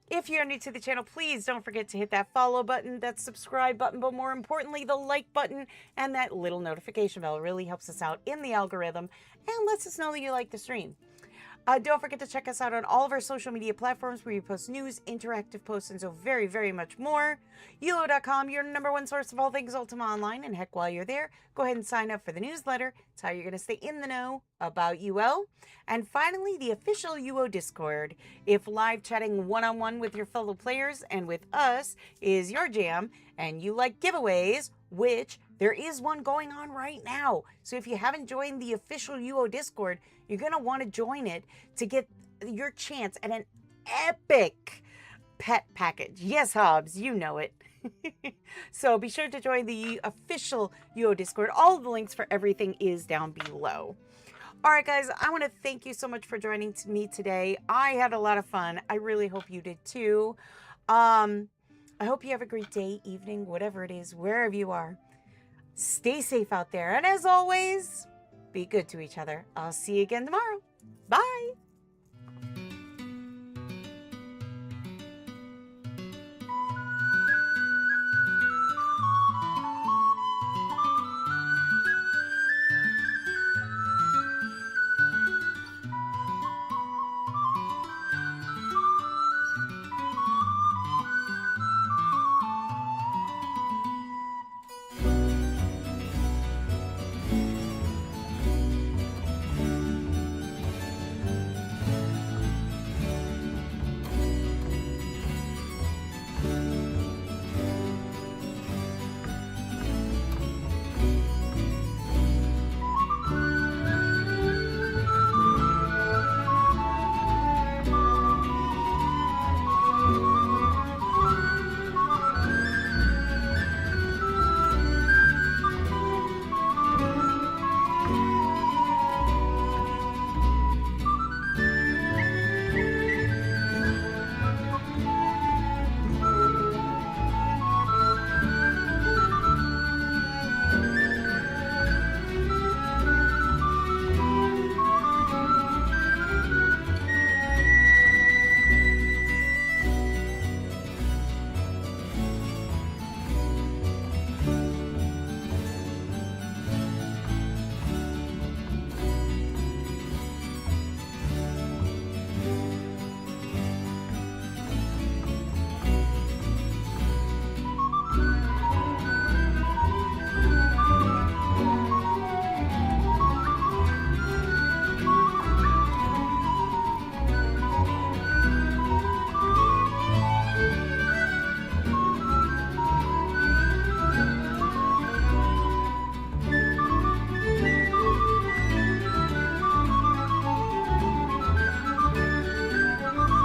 If you're new to the channel, please don't forget to hit that follow button, that subscribe button, but more importantly, the like button and that little notification bell. It really helps us out in the algorithm and lets us know that you like the stream. Don't forget to check us out on all of our social media platforms where we post news, interactive posts, and so very, very much more. UO.com, your #1 source of all things Ultima Online. And heck, while you're there, go ahead and sign up for the newsletter. It's how you're going to stay in the know about UO. And finally, the official UO Discord. If live chatting one-on-one with your fellow players and with us is your jam, and you like giveaways, which there is one going on right now. So if you haven't joined the official UO Discord, you're going to want to join it to get your chance at an epic pet package. Yes, Hobbs, you know it. So be sure to join the official UO Discord. All of the links for everything is down below. All right, guys, I want to thank you so much for joining me today. I had a lot of fun. I really hope you did too. I hope you have a great day, evening, whatever it is, wherever you are. Stay safe out there. And as always, be good to each other. I'll see you again tomorrow. Bye.